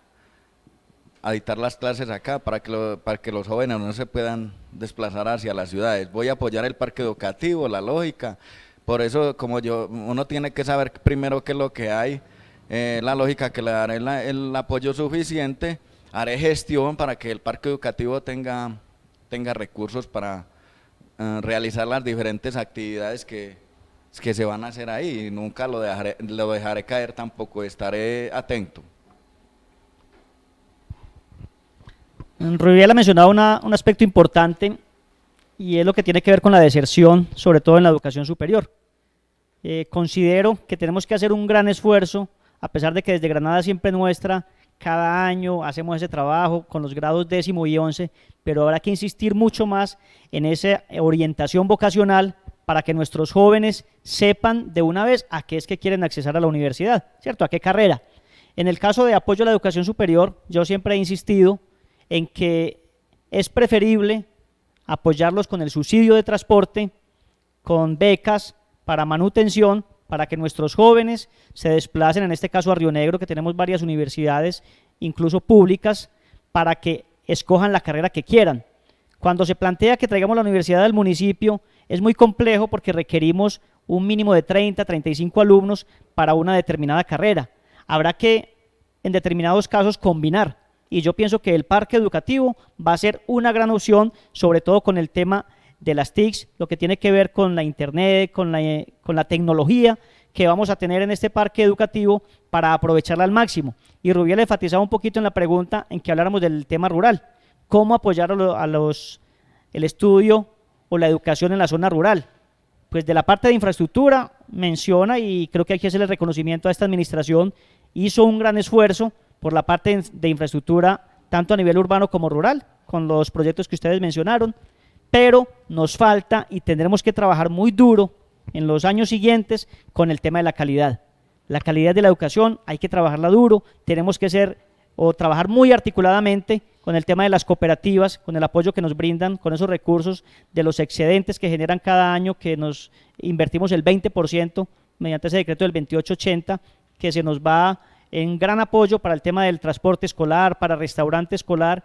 dictar las clases acá, para que los jóvenes no se puedan desplazar hacia las ciudades. Voy a apoyar el parque educativo, la lógica. Por eso, uno tiene que saber primero qué es lo que hay, la lógica, que le daré el apoyo suficiente, haré gestión para que el parque educativo tenga recursos para realizar las diferentes actividades que se van a hacer ahí, y nunca lo dejaré caer tampoco, estaré atento.
Rubiel ha mencionado un aspecto importante y es lo que tiene que ver con la deserción, sobre todo en la educación superior. Considero que tenemos que hacer un gran esfuerzo, a pesar de que desde Granada Siempre Nuestra, cada año hacemos ese trabajo con los grados 10º y 11, pero habrá que insistir mucho más en esa orientación vocacional para que nuestros jóvenes sepan de una vez a qué es que quieren accesar a la universidad, ¿cierto? ¿A qué carrera? En el caso de apoyo a la educación superior, yo siempre he insistido en que es preferible apoyarlos con el subsidio de transporte, con becas para manutención, para que nuestros jóvenes se desplacen, en este caso a Río Negro, que tenemos varias universidades, incluso públicas, para que escojan la carrera que quieran. Cuando se plantea que traigamos la universidad del municipio, es muy complejo porque requerimos un mínimo de 30, 35 alumnos para una determinada carrera. Habrá que, en determinados casos, combinar. Y yo pienso que el parque educativo va a ser una gran opción, sobre todo con el tema de las TICs, lo que tiene que ver con la internet, con la tecnología que vamos a tener en este parque educativo para aprovecharla al máximo. Y Rubiel enfatizaba un poquito en la pregunta en que habláramos del tema rural, cómo apoyar el estudio o la educación en la zona rural. Pues de la parte de infraestructura menciona, y creo que hay que hacerle reconocimiento a esta administración, hizo un gran esfuerzo por la parte de infraestructura, tanto a nivel urbano como rural, con los proyectos que ustedes mencionaron, pero nos falta y tendremos que trabajar muy duro en los años siguientes con el tema de la calidad. La calidad de la educación hay que trabajarla duro, tenemos que trabajar muy articuladamente con el tema de las cooperativas, con el apoyo que nos brindan, con esos recursos de los excedentes que generan cada año, que nos invertimos el 20% mediante ese decreto del 2880, que se nos va en gran apoyo para el tema del transporte escolar, para restaurante escolar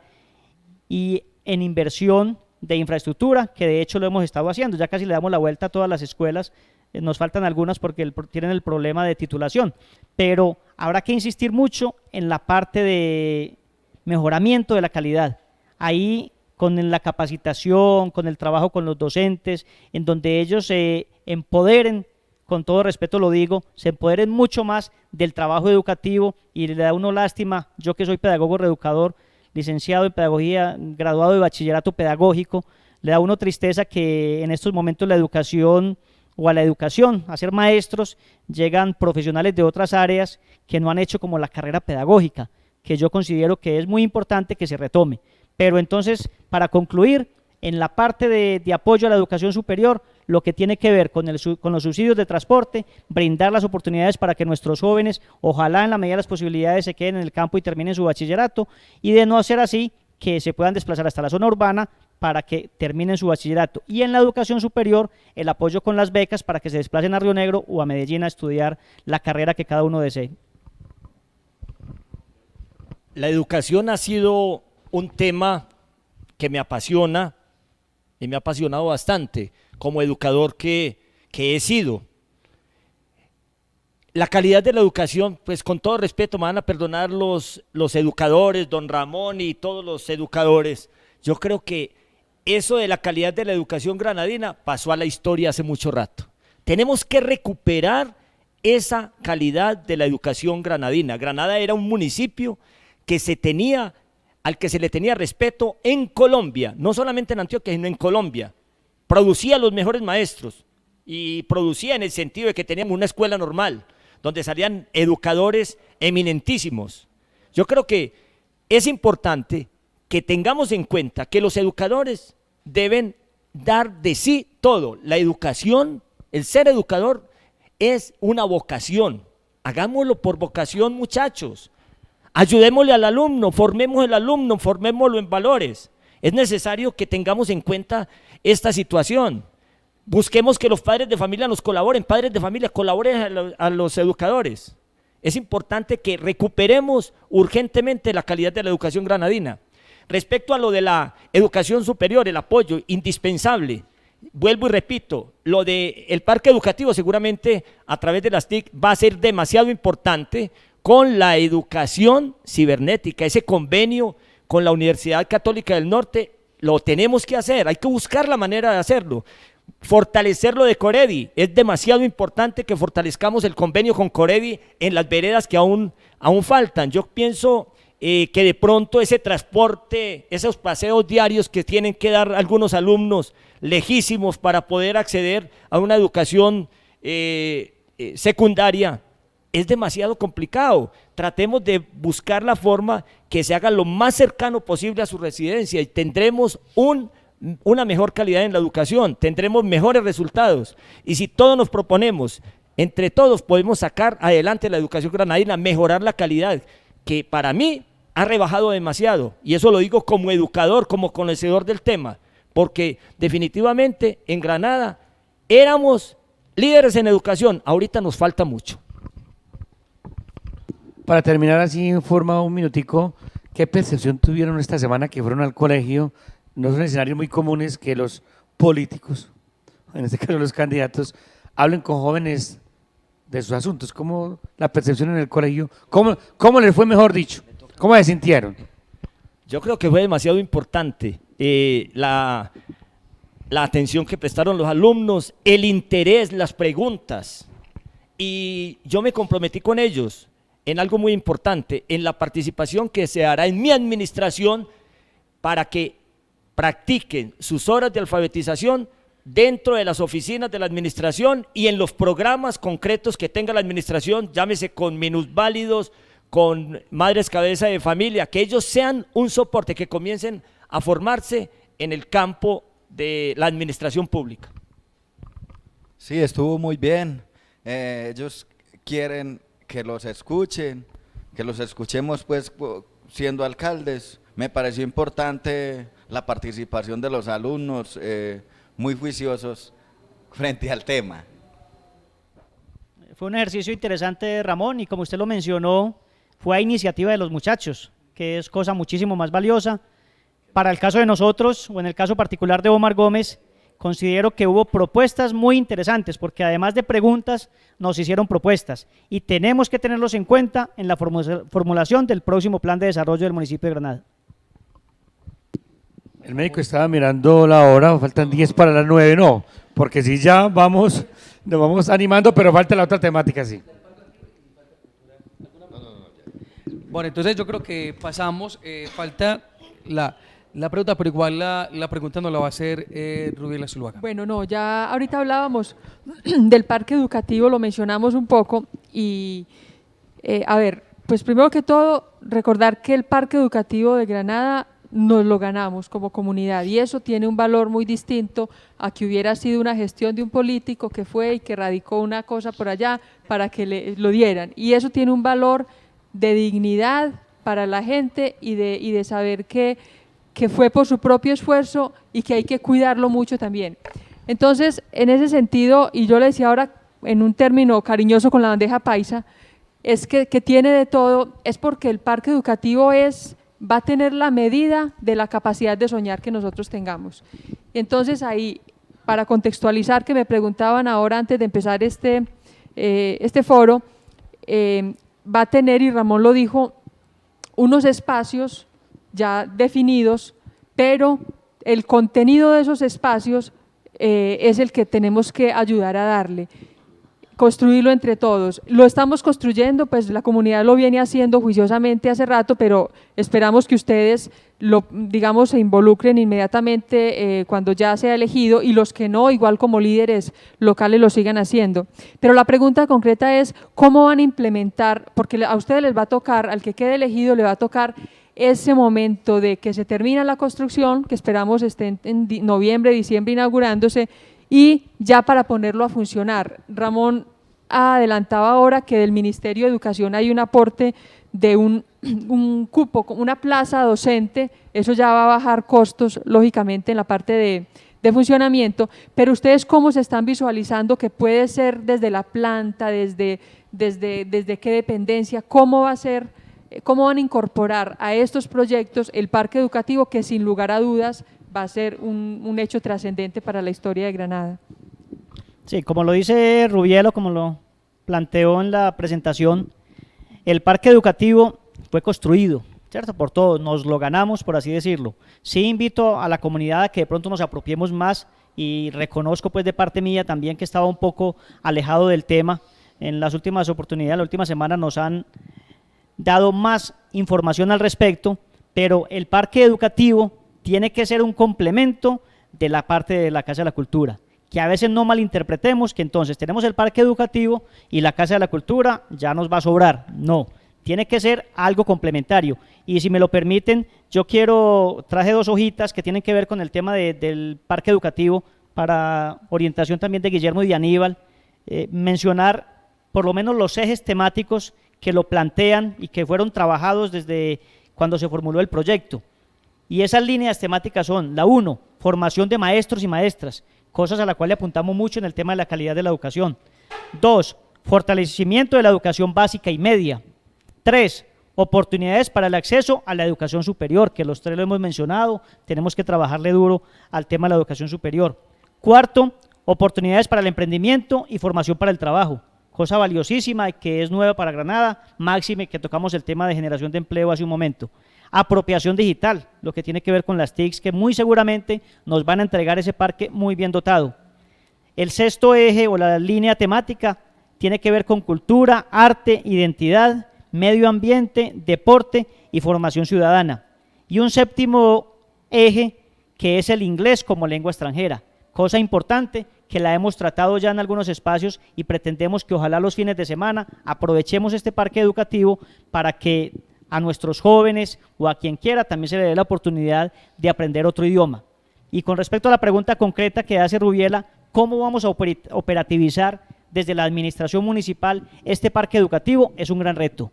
y en inversión de infraestructura, que de hecho lo hemos estado haciendo, ya casi le damos la vuelta a todas las escuelas, nos faltan algunas porque tienen el problema de titulación, pero habrá que insistir mucho en la parte de mejoramiento de la calidad, ahí con la capacitación, con el trabajo con los docentes, en donde ellos se empoderen, con todo respeto lo digo, se empoderen mucho más del trabajo educativo, y le da uno lástima, yo que soy pedagogo reeducador, licenciado en pedagogía, graduado de bachillerato pedagógico, le da uno tristeza que en estos momentos la educación o a la educación, a ser maestros, llegan profesionales de otras áreas que no han hecho como la carrera pedagógica, que yo considero que es muy importante que se retome. Pero entonces, para concluir, en la parte de apoyo a la educación superior, lo que tiene que ver con los subsidios de transporte, brindar las oportunidades para que nuestros jóvenes, ojalá en la medida de las posibilidades, se queden en el campo y terminen su bachillerato, y de no ser así, que se puedan desplazar hasta la zona urbana para que terminen su bachillerato. Y en la educación superior, el apoyo con las becas para que se desplacen a Río Negro o a Medellín a estudiar la carrera que cada uno desee.
La educación ha sido un tema que me apasiona y me ha apasionado bastante como educador que he sido. La calidad de la educación, pues con todo respeto, me van a perdonar los educadores, don Ramón y todos los educadores. Yo creo que eso de la calidad de la educación granadina pasó a la historia hace mucho rato. Tenemos que recuperar esa calidad de la educación granadina. Granada era un municipio al que se le tenía respeto en Colombia, no solamente en Antioquia, sino en Colombia. Producía los mejores maestros y producía en el sentido de que teníamos una escuela normal, donde salían educadores eminentísimos. Yo creo que es importante que tengamos en cuenta que los educadores deben dar de sí todo. La educación, el ser educador, es una vocación. hagámoslo por vocación, muchachos. Ayudémosle al alumno, formémoslo en valores. Es necesario que tengamos en cuenta esta situación. Busquemos que los padres de familia nos colaboren, padres de familia colaboren a los educadores. Es importante que recuperemos urgentemente la calidad de la educación granadina. Respecto a lo de la educación superior, el apoyo indispensable, vuelvo y repito, lo del parque educativo seguramente a través de las TIC va a ser demasiado importante con la educación cibernética, ese convenio con la Universidad Católica del Norte, lo tenemos que hacer, hay que buscar la manera de hacerlo. Fortalecer lo de Coredi, es demasiado importante que fortalezcamos el convenio con Coredi en las veredas que aún faltan. Yo pienso que de pronto ese transporte, esos paseos diarios que tienen que dar algunos alumnos lejísimos para poder acceder a una educación secundaria, es demasiado complicado. Tratemos de buscar la forma que se haga lo más cercano posible a su residencia y tendremos una mejor calidad en la educación, tendremos mejores resultados. Y si todos nos proponemos, entre todos podemos sacar adelante la educación granadina, mejorar la calidad, que para mí ha rebajado demasiado, y eso lo digo como educador, como conocedor del tema, porque definitivamente en Granada éramos líderes en educación, ahorita nos falta mucho.
Para terminar así en forma un minutico, ¿qué percepción tuvieron esta semana que fueron al colegio? No son escenarios muy comunes que los políticos, en este caso los candidatos, hablen con jóvenes de sus asuntos. ¿Cómo la percepción en el colegio? ¿Cómo les fue, mejor dicho? ¿Cómo se sintieron?
Yo creo que fue demasiado importante la atención que prestaron los alumnos, el interés, las preguntas, y yo me comprometí con ellos en algo muy importante, en la participación que se hará en mi administración para que practiquen sus horas de alfabetización dentro de las oficinas de la administración y en los programas concretos que tenga la administración, llámese con minusválidos, con madres cabeza de familia, que ellos sean un soporte, que comiencen a formarse en el campo de la administración pública.
Sí, estuvo muy bien. Ellos quieren que los escuchen, que los escuchemos pues siendo alcaldes. Me pareció importante la participación de los alumnos, muy juiciosos frente al tema.
Fue un ejercicio interesante, Ramón, y como usted lo mencionó, fue a iniciativa de los muchachos, que es cosa muchísimo más valiosa. Para el caso de nosotros, o en el caso particular de Omar Gómez, considero que hubo propuestas muy interesantes, porque además de preguntas, nos hicieron propuestas, y tenemos que tenerlos en cuenta en la formulación del próximo plan de desarrollo del municipio de Granada.
El médico estaba mirando la hora, faltan 10 para las 9, no, porque si ya nos vamos animando, pero falta la otra temática, sí.
Bueno, entonces yo creo que pasamos, falta la pregunta, pero igual la pregunta nos la va a hacer Rubiela Zuluaga.
Bueno, no, ya ahorita hablábamos del parque educativo, lo mencionamos un poco y, a ver, pues primero que todo, recordar que el parque educativo de Granada nos lo ganamos como comunidad y eso tiene un valor muy distinto a que hubiera sido una gestión de un político que fue y que radicó una cosa por allá para que lo dieran, y eso tiene un valor de dignidad para la gente y de saber que fue por su propio esfuerzo y que hay que cuidarlo mucho también. Entonces, en ese sentido, y yo le decía ahora en un término cariñoso con la bandeja paisa, es que tiene de todo, es porque el parque educativo va a tener la medida de la capacidad de soñar que nosotros tengamos. Entonces ahí, para contextualizar, que me preguntaban ahora antes de empezar este foro, va a tener, y Ramón lo dijo, unos espacios ya definidos, pero el contenido de esos espacios es el que tenemos que ayudar a darle, construirlo entre todos. Lo estamos construyendo, pues la comunidad lo viene haciendo juiciosamente hace rato, pero esperamos que ustedes se involucren inmediatamente cuando ya sea elegido, y los que no, igual como líderes locales, lo sigan haciendo. Pero la pregunta concreta es, ¿cómo van a implementar? Porque a ustedes les va a tocar, al que quede elegido le va a tocar ese momento de que se termina la construcción, que esperamos esté en noviembre, diciembre inaugurándose, y ya para ponerlo a funcionar. Ramón adelantaba ahora que del Ministerio de Educación hay un aporte de un cupo, una plaza docente, eso ya va a bajar costos, lógicamente, en la parte de funcionamiento, pero ustedes cómo se están visualizando que puede ser desde la planta, desde qué dependencia, cómo va a ser, cómo van a incorporar a estos proyectos el parque educativo que sin lugar a dudas va a ser un hecho trascendente para la historia de Granada.
Sí, como lo dice Rubielo, como lo planteó en la presentación, el parque educativo fue construido, ¿cierto? Por todos, nos lo ganamos, por así decirlo. Sí invito a la comunidad a que de pronto nos apropiemos más y reconozco pues de parte mía también que estaba un poco alejado del tema. En las últimas oportunidades, la última semana nos han dado más información al respecto, pero el parque educativo tiene que ser un complemento de la parte de la Casa de la Cultura, que a veces no malinterpretemos que entonces tenemos el parque educativo y la Casa de la Cultura ya nos va a sobrar. No, tiene que ser algo complementario. Y si me lo permiten, traje 2 hojitas que tienen que ver con el tema del parque educativo para orientación también de Guillermo y de Aníbal, mencionar por lo menos los ejes temáticos que lo plantean y que fueron trabajados desde cuando se formuló el proyecto. Y esas líneas temáticas son, la 1, formación de maestros y maestras, cosas a la cual le apuntamos mucho en el tema de la calidad de la educación. 2, fortalecimiento de la educación básica y media. 3, oportunidades para el acceso a la educación superior, que los 3 lo hemos mencionado, tenemos que trabajarle duro al tema de la educación superior. 4, oportunidades para el emprendimiento y formación para el trabajo, cosa valiosísima y que es nueva para Granada, máxime que tocamos el tema de generación de empleo hace un momento. Apropiación digital, lo que tiene que ver con las TICs, que muy seguramente nos van a entregar ese parque muy bien dotado. El 6º eje o la línea temática tiene que ver con cultura, arte, identidad, medio ambiente, deporte y formación ciudadana. Y un 7º eje que es el inglés como lengua extranjera, cosa importante que la hemos tratado ya en algunos espacios y pretendemos que ojalá los fines de semana aprovechemos este parque educativo para que a nuestros jóvenes o a quien quiera también se le dé la oportunidad de aprender otro idioma. Y con respecto a la pregunta concreta que hace Rubiela, ¿cómo vamos a operativizar desde la administración municipal este parque educativo? Es un gran reto.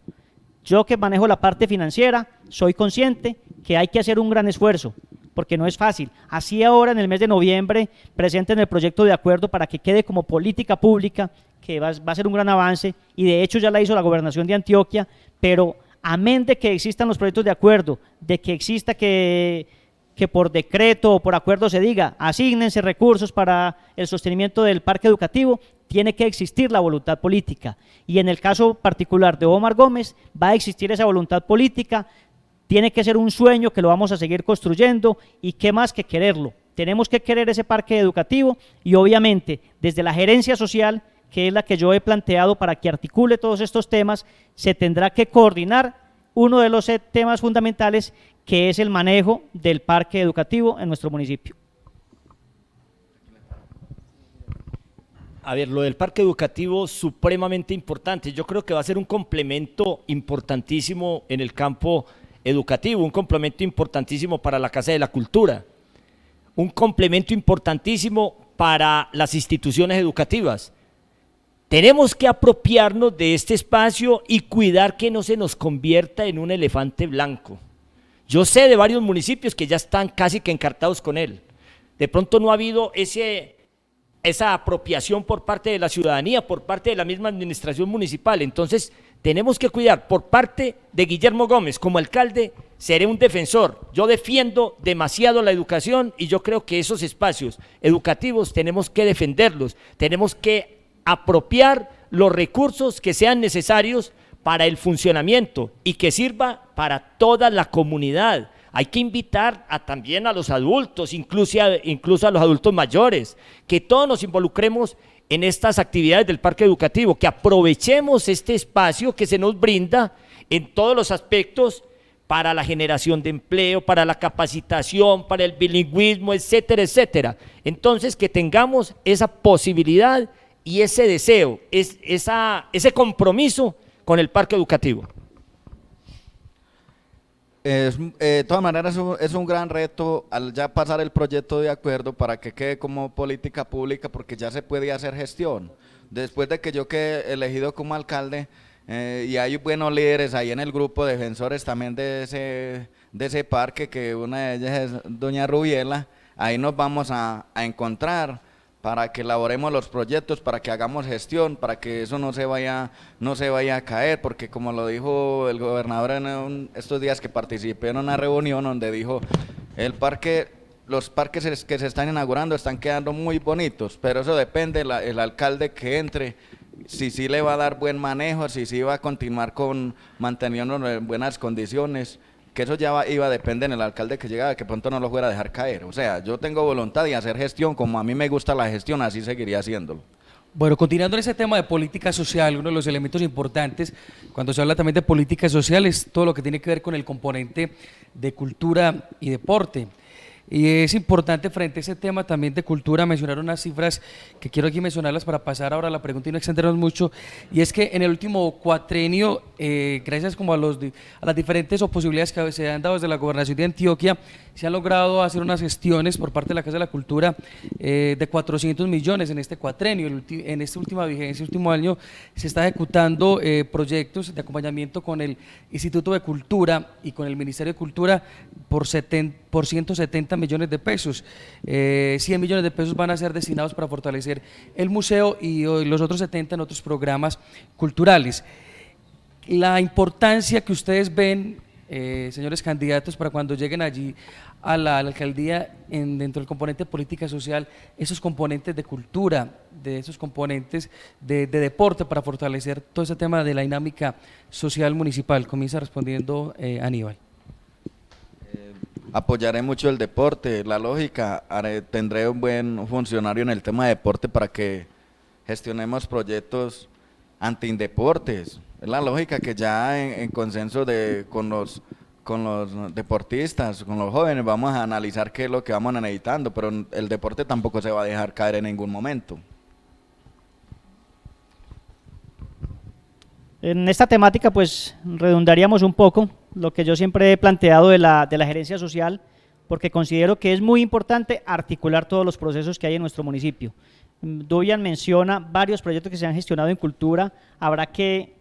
Yo que manejo la parte financiera, soy consciente que hay que hacer un gran esfuerzo, porque no es fácil. Así ahora en el mes de noviembre presenten el proyecto de acuerdo para que quede como política pública, que va a ser un gran avance, y de hecho ya la hizo la Gobernación de Antioquia, pero amén de que existan los proyectos de acuerdo, de que exista que por decreto o por acuerdo se diga, asígnense recursos para el sostenimiento del parque educativo, tiene que existir la voluntad política. Y en el caso particular de Omar Gómez, va a existir esa voluntad política, tiene que ser un sueño que lo vamos a seguir construyendo y qué más que quererlo. Tenemos que querer ese parque educativo y obviamente desde la gerencia social, que es la que yo he planteado para que articule todos estos temas, se tendrá que coordinar uno de los temas fundamentales que es el manejo del parque educativo en nuestro municipio.
A ver, lo del parque educativo supremamente importante, yo creo que va a ser un complemento importantísimo en el campo educativo, un complemento importantísimo para la Casa de la Cultura, un complemento importantísimo para las instituciones educativas. Tenemos que apropiarnos de este espacio y cuidar que no se nos convierta en un elefante blanco. Yo sé de varios municipios que ya están casi que encartados con él. De pronto no ha habido esa apropiación por parte de la ciudadanía, por parte de la misma administración municipal. Entonces, tenemos que cuidar. Por parte de Guillermo Gómez, como alcalde, seré un defensor. Yo defiendo demasiado la educación y yo creo que esos espacios educativos tenemos que defenderlos, tenemos que apropiar los recursos que sean necesarios para el funcionamiento y que sirva para toda la comunidad. Hay que invitar también a los adultos, incluso a los adultos mayores, que todos nos involucremos en estas actividades del parque educativo, que aprovechemos este espacio que se nos brinda en todos los aspectos para la generación de empleo, para la capacitación, para el bilingüismo, etcétera, etcétera. Entonces, que tengamos esa posibilidad y ese deseo, ese compromiso con el parque educativo.
De todas maneras es un gran reto al ya pasar el proyecto de acuerdo para que quede como política pública, porque ya se puede hacer gestión. después de que yo quedé elegido como alcalde, y hay buenos líderes ahí en el grupo, defensores también de ese parque, que una de ellas es doña Rubiela. Ahí nos vamos a encontrar para que elaboremos los proyectos, para que hagamos gestión, para que eso no se vaya a caer, porque como lo dijo el gobernador en estos días que participé en una reunión donde dijo, los parques que se están inaugurando están quedando muy bonitos, pero eso depende el alcalde que entre, si sí le va a dar buen manejo, si sí va a continuar manteniéndolo en buenas condiciones, que eso ya iba a depender del alcalde que llegaba, que pronto no lo fuera a dejar caer. O sea, yo tengo voluntad de hacer gestión, como a mí me gusta la gestión, así seguiría haciéndolo.
Bueno, continuando en ese tema de política social, uno de los elementos importantes cuando se habla también de política social es todo lo que tiene que ver con el componente de cultura y deporte. Y es importante frente a ese tema también de cultura mencionar unas cifras que quiero aquí mencionarlas para pasar ahora a la pregunta y no extendernos mucho, y es que en el último cuatrenio, gracias como a las diferentes posibilidades que se han dado desde la Gobernación de Antioquia, se han logrado hacer unas gestiones por parte de la Casa de la Cultura de 400 millones en este cuatrenio. En esta última vigencia, último año, se está ejecutando proyectos de acompañamiento con el Instituto de Cultura y con el Ministerio de Cultura por 170 millones de pesos. 100 millones de pesos van a ser destinados para fortalecer el museo y los otros 70 en otros programas culturales. La importancia que ustedes ven, señores candidatos, para cuando lleguen allí a la alcaldía, dentro del componente de política social, esos componentes de cultura, de esos componentes de deporte para fortalecer todo ese tema de la dinámica social municipal. Comienza respondiendo Aníbal.
Apoyaré mucho el deporte, la lógica, tendré un buen funcionario en el tema de deporte para que gestionemos proyectos anti-indeportes. Es la lógica que ya en consenso con los deportistas, con los jóvenes, vamos a analizar qué es lo que vamos necesitando, pero el deporte tampoco se va a dejar caer en ningún momento.
En esta temática pues redundaríamos un poco lo que yo siempre he planteado de la gerencia social, porque considero que es muy importante articular todos los procesos que hay en nuestro municipio. Dubian menciona varios proyectos que se han gestionado en cultura, habrá que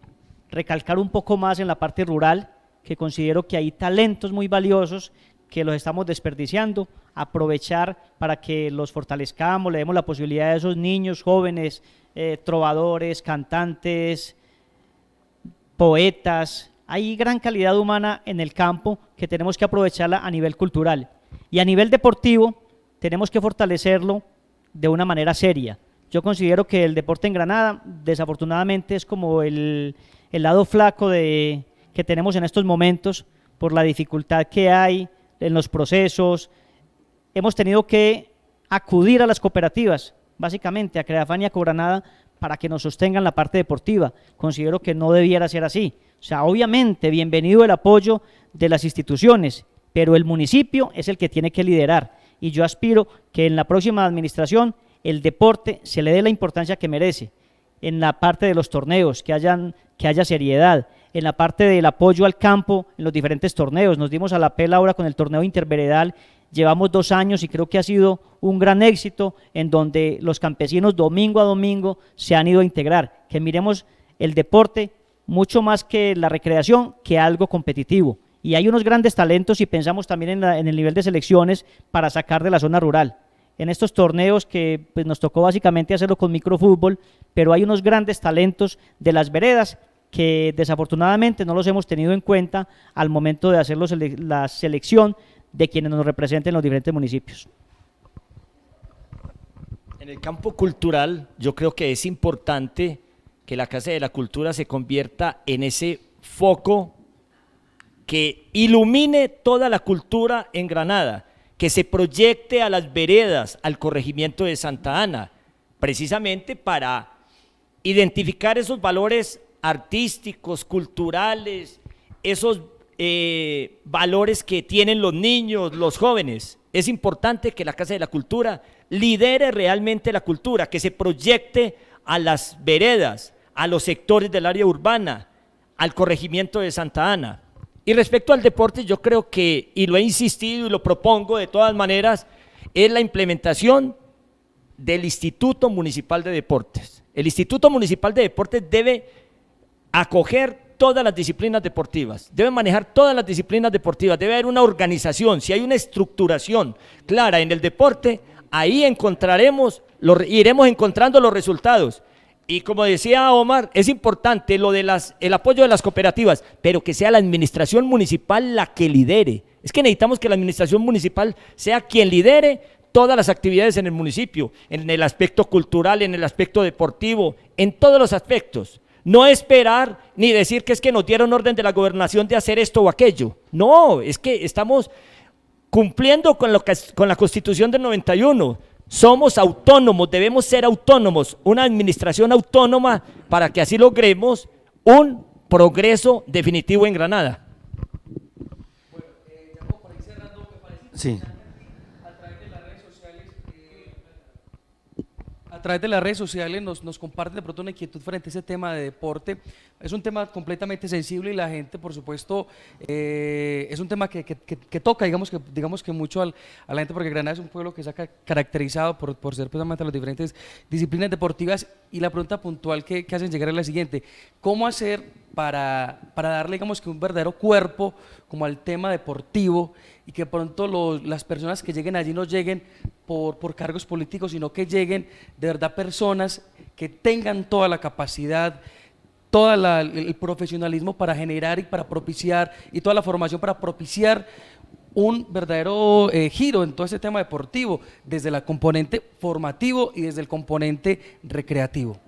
recalcar un poco más en la parte rural, que considero que hay talentos muy valiosos que los estamos desperdiciando, aprovechar para que los fortalezcamos, le demos la posibilidad a esos niños, jóvenes, trovadores, cantantes, poetas. Hay gran calidad humana en el campo que tenemos que aprovecharla a nivel cultural, y a nivel deportivo tenemos que fortalecerlo de una manera seria. Yo considero que el deporte en Granada desafortunadamente es como el lado flaco que tenemos en estos momentos por la dificultad que hay en los procesos. Hemos tenido que acudir a las cooperativas, básicamente a Creafán y a Cogranada, para que nos sostengan la parte deportiva. Considero que no debiera ser así. O sea, obviamente, bienvenido el apoyo de las instituciones, pero el municipio es el que tiene que liderar, y yo aspiro que en la próxima administración el deporte se le dé la importancia que merece, en la parte de los torneos, que haya seriedad, en la parte del apoyo al campo, en los diferentes torneos. Nos dimos a la pela ahora con el torneo interveredal, llevamos 2 años y creo que ha sido un gran éxito, en donde los campesinos domingo a domingo se han ido a integrar, que miremos el deporte mucho más que la recreación, que algo competitivo. Y hay unos grandes talentos, y pensamos también en el nivel de selecciones para sacar de la zona rural. En estos torneos que pues, nos tocó básicamente hacerlo con microfútbol, pero hay unos grandes talentos de las veredas que desafortunadamente no los hemos tenido en cuenta al momento de hacer la selección de quienes nos representen en los diferentes municipios.
En el campo cultural, yo creo que es importante que la Casa de la Cultura se convierta en ese foco que ilumine toda la cultura en Granada, que se proyecte a las veredas, al corregimiento de Santa Ana, precisamente para identificar esos valores artísticos, culturales, esos valores que tienen los niños, los jóvenes. Es importante que la Casa de la Cultura lidere realmente la cultura, que se proyecte a las veredas, a los sectores del área urbana, al corregimiento de Santa Ana. Y respecto al deporte, yo creo que, y lo he insistido y lo propongo de todas maneras, es la implementación del Instituto Municipal de Deportes. El Instituto Municipal de Deportes debe acoger todas las disciplinas deportivas, debe manejar todas las disciplinas deportivas, debe haber una organización. Si hay una estructuración clara en el deporte, ahí iremos encontrando los resultados. Y como decía Omar, es importante el apoyo de las cooperativas, pero que sea la administración municipal la que lidere. Es que necesitamos que la administración municipal sea quien lidere todas las actividades en el municipio, en el aspecto cultural, en el aspecto deportivo, en todos los aspectos. No esperar ni decir que es que nos dieron orden de la gobernación de hacer esto o aquello. No, es que estamos cumpliendo con la Constitución del 91. Somos autónomos, debemos ser autónomos, una administración autónoma para que así logremos un progreso definitivo en Granada.
Sí.
A través de las redes sociales nos comparten de pronto una inquietud frente a ese tema de deporte. Es un tema completamente sensible y la gente, por supuesto, es un tema que toca, digamos que mucho a la gente, porque Granada es un pueblo que se ha caracterizado por ser precisamente las diferentes disciplinas deportivas. Y la pregunta puntual que hacen llegar es la siguiente: ¿cómo hacer para darle, digamos, que un verdadero cuerpo como al tema deportivo, y que pronto las personas que lleguen allí no lleguen por cargos políticos, sino que lleguen de verdad personas que tengan toda la capacidad, todo el profesionalismo para generar y para propiciar, y toda la formación para propiciar un verdadero giro en todo ese tema deportivo, desde el componente formativo y desde el componente recreativo?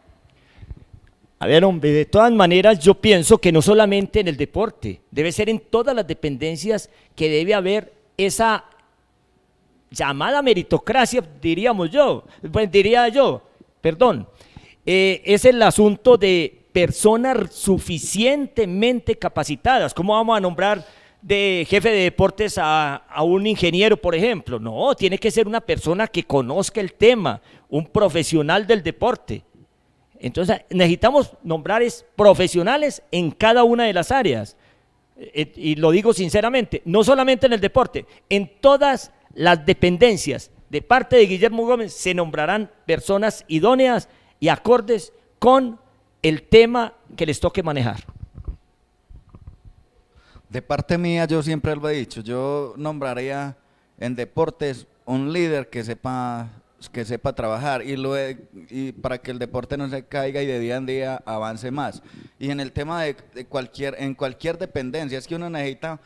A ver, hombre, de todas maneras yo pienso que no solamente en el deporte, debe ser en todas las dependencias que debe haber esa llamada meritocracia, diría yo, es el asunto de personas suficientemente capacitadas. ¿Cómo vamos a nombrar de jefe de deportes a un ingeniero, por ejemplo? No, tiene que ser una persona que conozca el tema, un profesional del deporte. Entonces necesitamos nombrar profesionales en cada una de las áreas, y lo digo sinceramente, no solamente en el deporte, en todas las dependencias. De parte de Guillermo Gómez se nombrarán personas idóneas y acordes con el tema que les toque manejar.
De parte mía, yo siempre lo he dicho, yo nombraría en deportes un líder que sepa trabajar, y para que el deporte no se caiga y de día en día avance más. Y en el tema de cualquier dependencia, es que uno necesita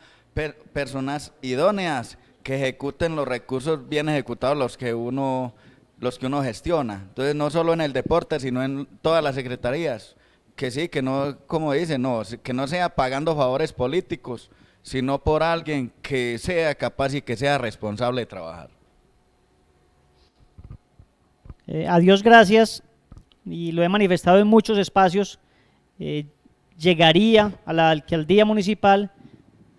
personas idóneas que ejecuten los recursos bien ejecutados, los que uno gestiona. Entonces, no solo en el deporte, sino en todas las secretarías. Que sí, que no, como dicen, no, que no sea pagando favores políticos, sino por alguien que sea capaz y que sea responsable de trabajar.
A Dios gracias, y lo he manifestado en muchos espacios, llegaría a la alcaldía municipal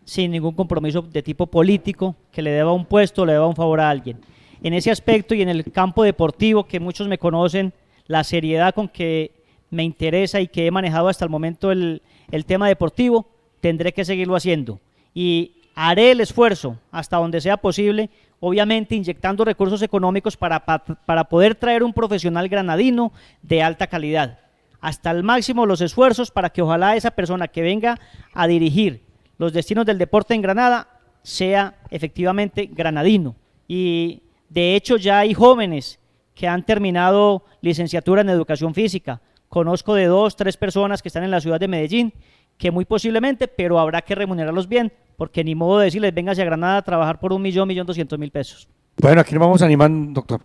sin ningún compromiso de tipo político, que le deba un puesto, le deba un favor a alguien. En ese aspecto y en el campo deportivo, que muchos me conocen, la seriedad con que me interesa y que he manejado hasta el momento el tema deportivo, tendré que seguirlo haciendo. Y haré el esfuerzo hasta donde sea posible, obviamente inyectando recursos económicos para poder traer un profesional granadino de alta calidad. Hasta el máximo los esfuerzos para que ojalá esa persona que venga a dirigir los destinos del deporte en Granada sea efectivamente granadino. Y de hecho ya hay jóvenes que han terminado licenciatura en educación física. Conozco de 2, 3 personas que están en la ciudad de Medellín, que muy posiblemente, pero habrá que remunerarlos bien, porque ni modo de decirles, véngase a Granada a trabajar por 1.200.000 pesos.
Bueno, aquí nos vamos animando, doctor.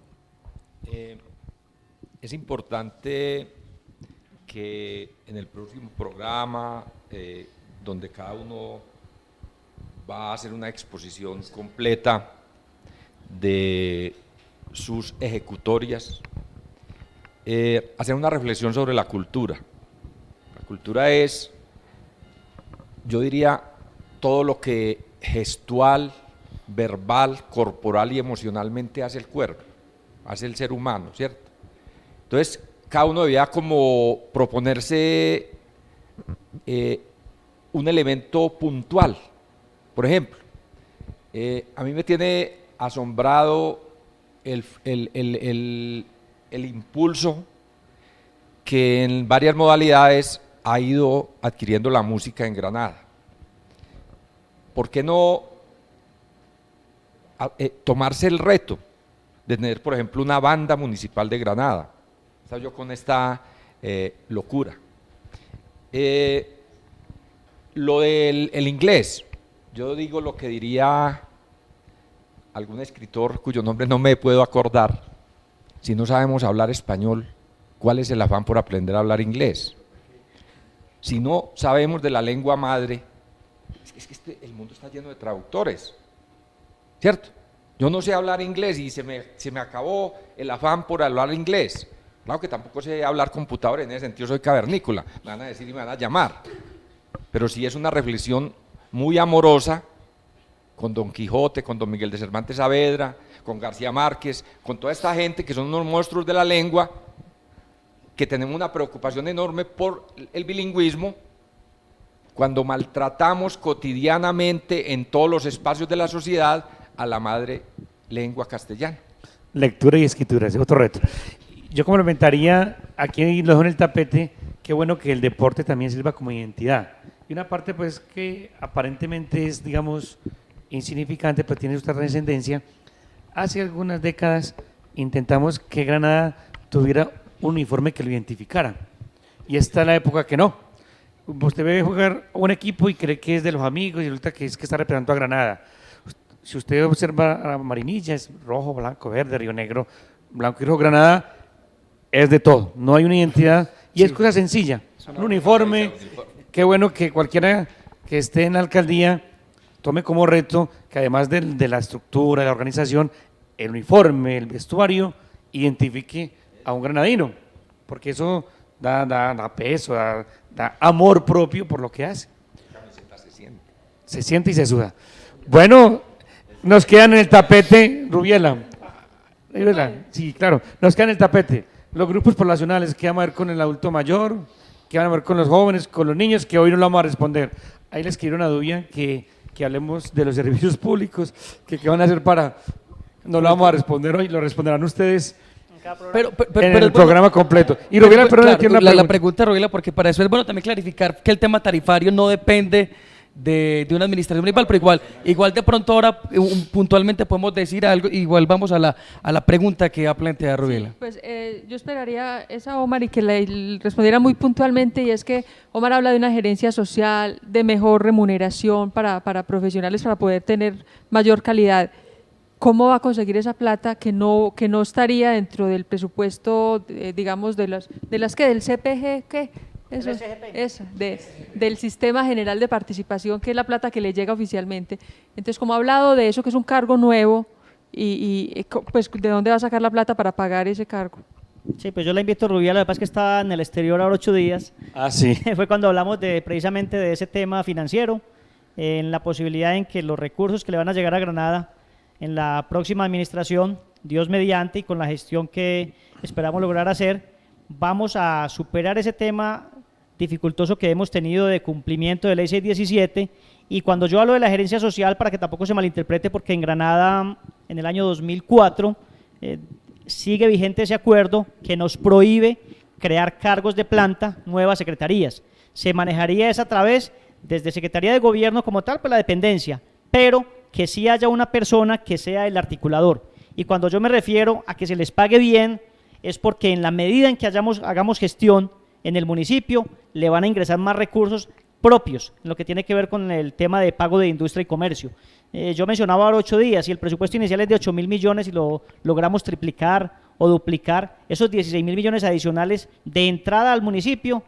Es importante que en el próximo programa, donde cada uno va a hacer una exposición completa de sus ejecutorias, hacer una reflexión sobre la cultura. La cultura es, yo diría, todo lo que gestual, verbal, corporal y emocionalmente hace el cuerpo, hace el ser humano, ¿cierto? Entonces, cada uno debía como proponerse un elemento puntual. Por ejemplo, a mí me tiene asombrado el impulso que en varias modalidades ha ido adquiriendo la música en Granada. ¿Por qué no tomarse el reto de tener, por ejemplo, una banda municipal de Granada? Estaba yo con esta locura. Lo del el inglés, yo digo lo que diría algún escritor cuyo nombre no me puedo acordar: si no sabemos hablar español, ¿cuál es el afán por aprender a hablar inglés? Si no sabemos de la lengua madre, es que el mundo está lleno de traductores, ¿cierto? Yo no sé hablar inglés y se me acabó el afán por hablar inglés. Claro que tampoco sé hablar computador, en ese sentido soy cavernícola, me van a decir y me van a llamar. Pero sí es una reflexión muy amorosa con Don Quijote, con Don Miguel de Cervantes Saavedra, con García Márquez, con toda esta gente que son unos monstruos de la lengua, que tenemos una preocupación enorme por el bilingüismo, cuando maltratamos cotidianamente en todos los espacios de la sociedad a la madre lengua castellana.
Lectura y escritura, ese es otro reto. Yo complementaría, aquí lo dejo en el tapete, qué bueno que el deporte también sirva como identidad. Y una parte pues que aparentemente es, digamos, insignificante, pero tiene su trascendencia. Hace algunas décadas intentamos que Granada tuviera un uniforme que lo identificara. Y esta es la época que no. Usted ve jugar un equipo y cree que es de los amigos y resulta que es que está representando a Granada. Si usted observa a Marinilla, es rojo, blanco, verde, Río Negro, blanco y rojo. Granada es de todo, no hay una identidad y es cosa sencilla, un uniforme. Qué bueno que cualquiera que esté en la alcaldía tome como reto que además de la estructura, de la organización, el uniforme, el vestuario, identifique a un granadino, porque eso da peso, da amor propio por lo que hace. Se siente y se suda. Bueno, nos quedan en el tapete, Rubiela. Sí, claro, nos quedan en el tapete los grupos poblacionales. ¿Qué vamos a ver con el adulto mayor? ¿Qué van a ver con los jóvenes, con los niños? Que hoy no lo vamos a responder. Ahí les quiero una duda, que hablemos de los servicios públicos, que qué van a hacer para... No lo vamos a responder hoy, lo responderán ustedes en el programa completo. Y Rubiela,
claro, tiene la pregunta, Rubiela, porque para eso es bueno también clarificar que el tema tarifario no depende de una administración municipal, pero igual de pronto ahora puntualmente podemos decir algo, igual vamos a la pregunta que ha planteado Rubiela.
Sí, pues yo esperaría esa, Omar, y que le respondiera muy puntualmente, y es que Omar habla de una gerencia social, de mejor remuneración para profesionales, para poder tener mayor calidad. ¿Cómo va a conseguir esa plata que no estaría dentro del presupuesto, digamos, del CPG, ¿qué? Eso, del Sistema General de Participación, que es la plata que le llega oficialmente? Entonces, como ha hablado de eso, que es un cargo nuevo, pues, ¿de dónde va a sacar la plata para pagar ese cargo?
Sí, pues yo la invito, Rubiela, lo que pasa es que estaba en el exterior ahora 8 días.
Ah, sí.
Fue cuando hablamos precisamente de ese tema financiero, en la posibilidad en que los recursos que le van a llegar a Granada en la próxima administración, Dios mediante, y con la gestión que esperamos lograr hacer, vamos a superar ese tema dificultoso que hemos tenido de cumplimiento de Ley 617. Y cuando yo hablo de la gerencia social, para que tampoco se malinterprete, porque en Granada en el año 2004 sigue vigente ese acuerdo que nos prohíbe crear cargos de planta, nuevas secretarías. Se manejaría esa a través, desde Secretaría de Gobierno como tal, pues la dependencia, pero que sí haya una persona que sea el articulador. Y cuando yo me refiero a que se les pague bien, es porque en la medida en que hagamos gestión en el municipio, le van a ingresar más recursos propios, en lo que tiene que ver con el tema de pago de industria y comercio. Yo mencionaba ahora 8 días, y el presupuesto inicial es de 8.000 millones, y lo logramos triplicar o duplicar. Esos 16.000 millones adicionales de entrada al municipio,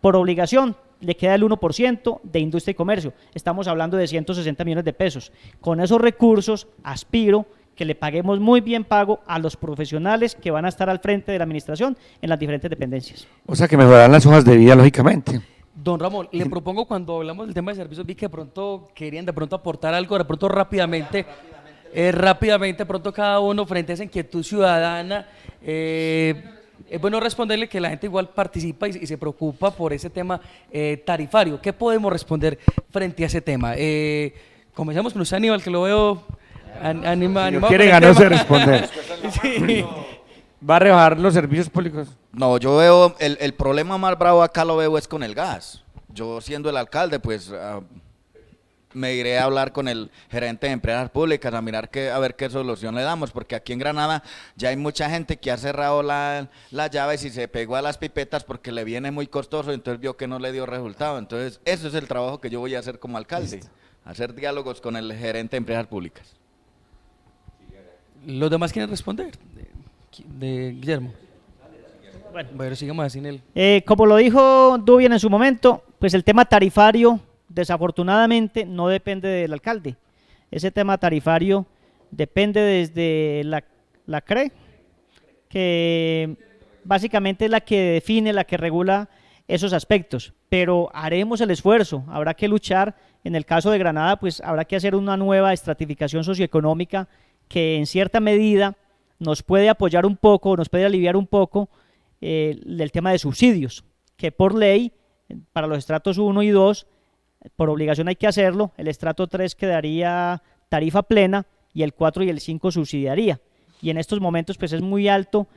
por obligación, le queda el 1% de industria y comercio. Estamos hablando de 160 millones de pesos. Con esos recursos aspiro que le paguemos muy bien pago a los profesionales que van a estar al frente de la administración en las diferentes dependencias.
O sea que mejorarán las hojas de vida, lógicamente.
Don Ramón, le propongo, cuando hablamos del tema de servicios, vi que de pronto querían aportar algo, de pronto rápidamente, pronto cada uno frente a esa inquietud ciudadana. Es bueno responderle que la gente igual participa y se preocupa por ese tema tarifario. ¿Qué podemos responder frente a ese tema? Comenzamos con usted, Aníbal, que lo veo animado.
Quiere ganarse responder.
Sí.
¿Va a rebajar los servicios públicos?
No, yo veo, el problema más bravo acá lo veo es con el gas. Yo siendo el alcalde, pues me iré a hablar con el gerente de empresas públicas a mirar a ver qué solución le damos, porque aquí en Granada ya hay mucha gente que ha cerrado las llaves y se pegó a las pipetas porque le viene muy costoso, entonces vio que no le dio resultado. Entonces, eso es el trabajo que yo voy a hacer como alcalde, hacer diálogos con el gerente de empresas públicas.
¿Los demás quieren responder? De Guillermo.
Bueno,
sigamos así en él.
Como lo dijo Dubian en su momento, pues el tema tarifario desafortunadamente no depende del alcalde. Ese tema tarifario depende desde la CRE, que básicamente es la que define, la que regula esos aspectos, pero haremos el esfuerzo, habrá que luchar. En el caso de Granada, pues habrá que hacer una nueva estratificación socioeconómica que en cierta medida nos puede apoyar un poco, nos puede aliviar un poco del tema de subsidios, que por ley, para los estratos 1 y 2, por obligación hay que hacerlo. El estrato 3 quedaría tarifa plena y el 4 y el 5 subsidiaría. Y en estos momentos pues es muy alto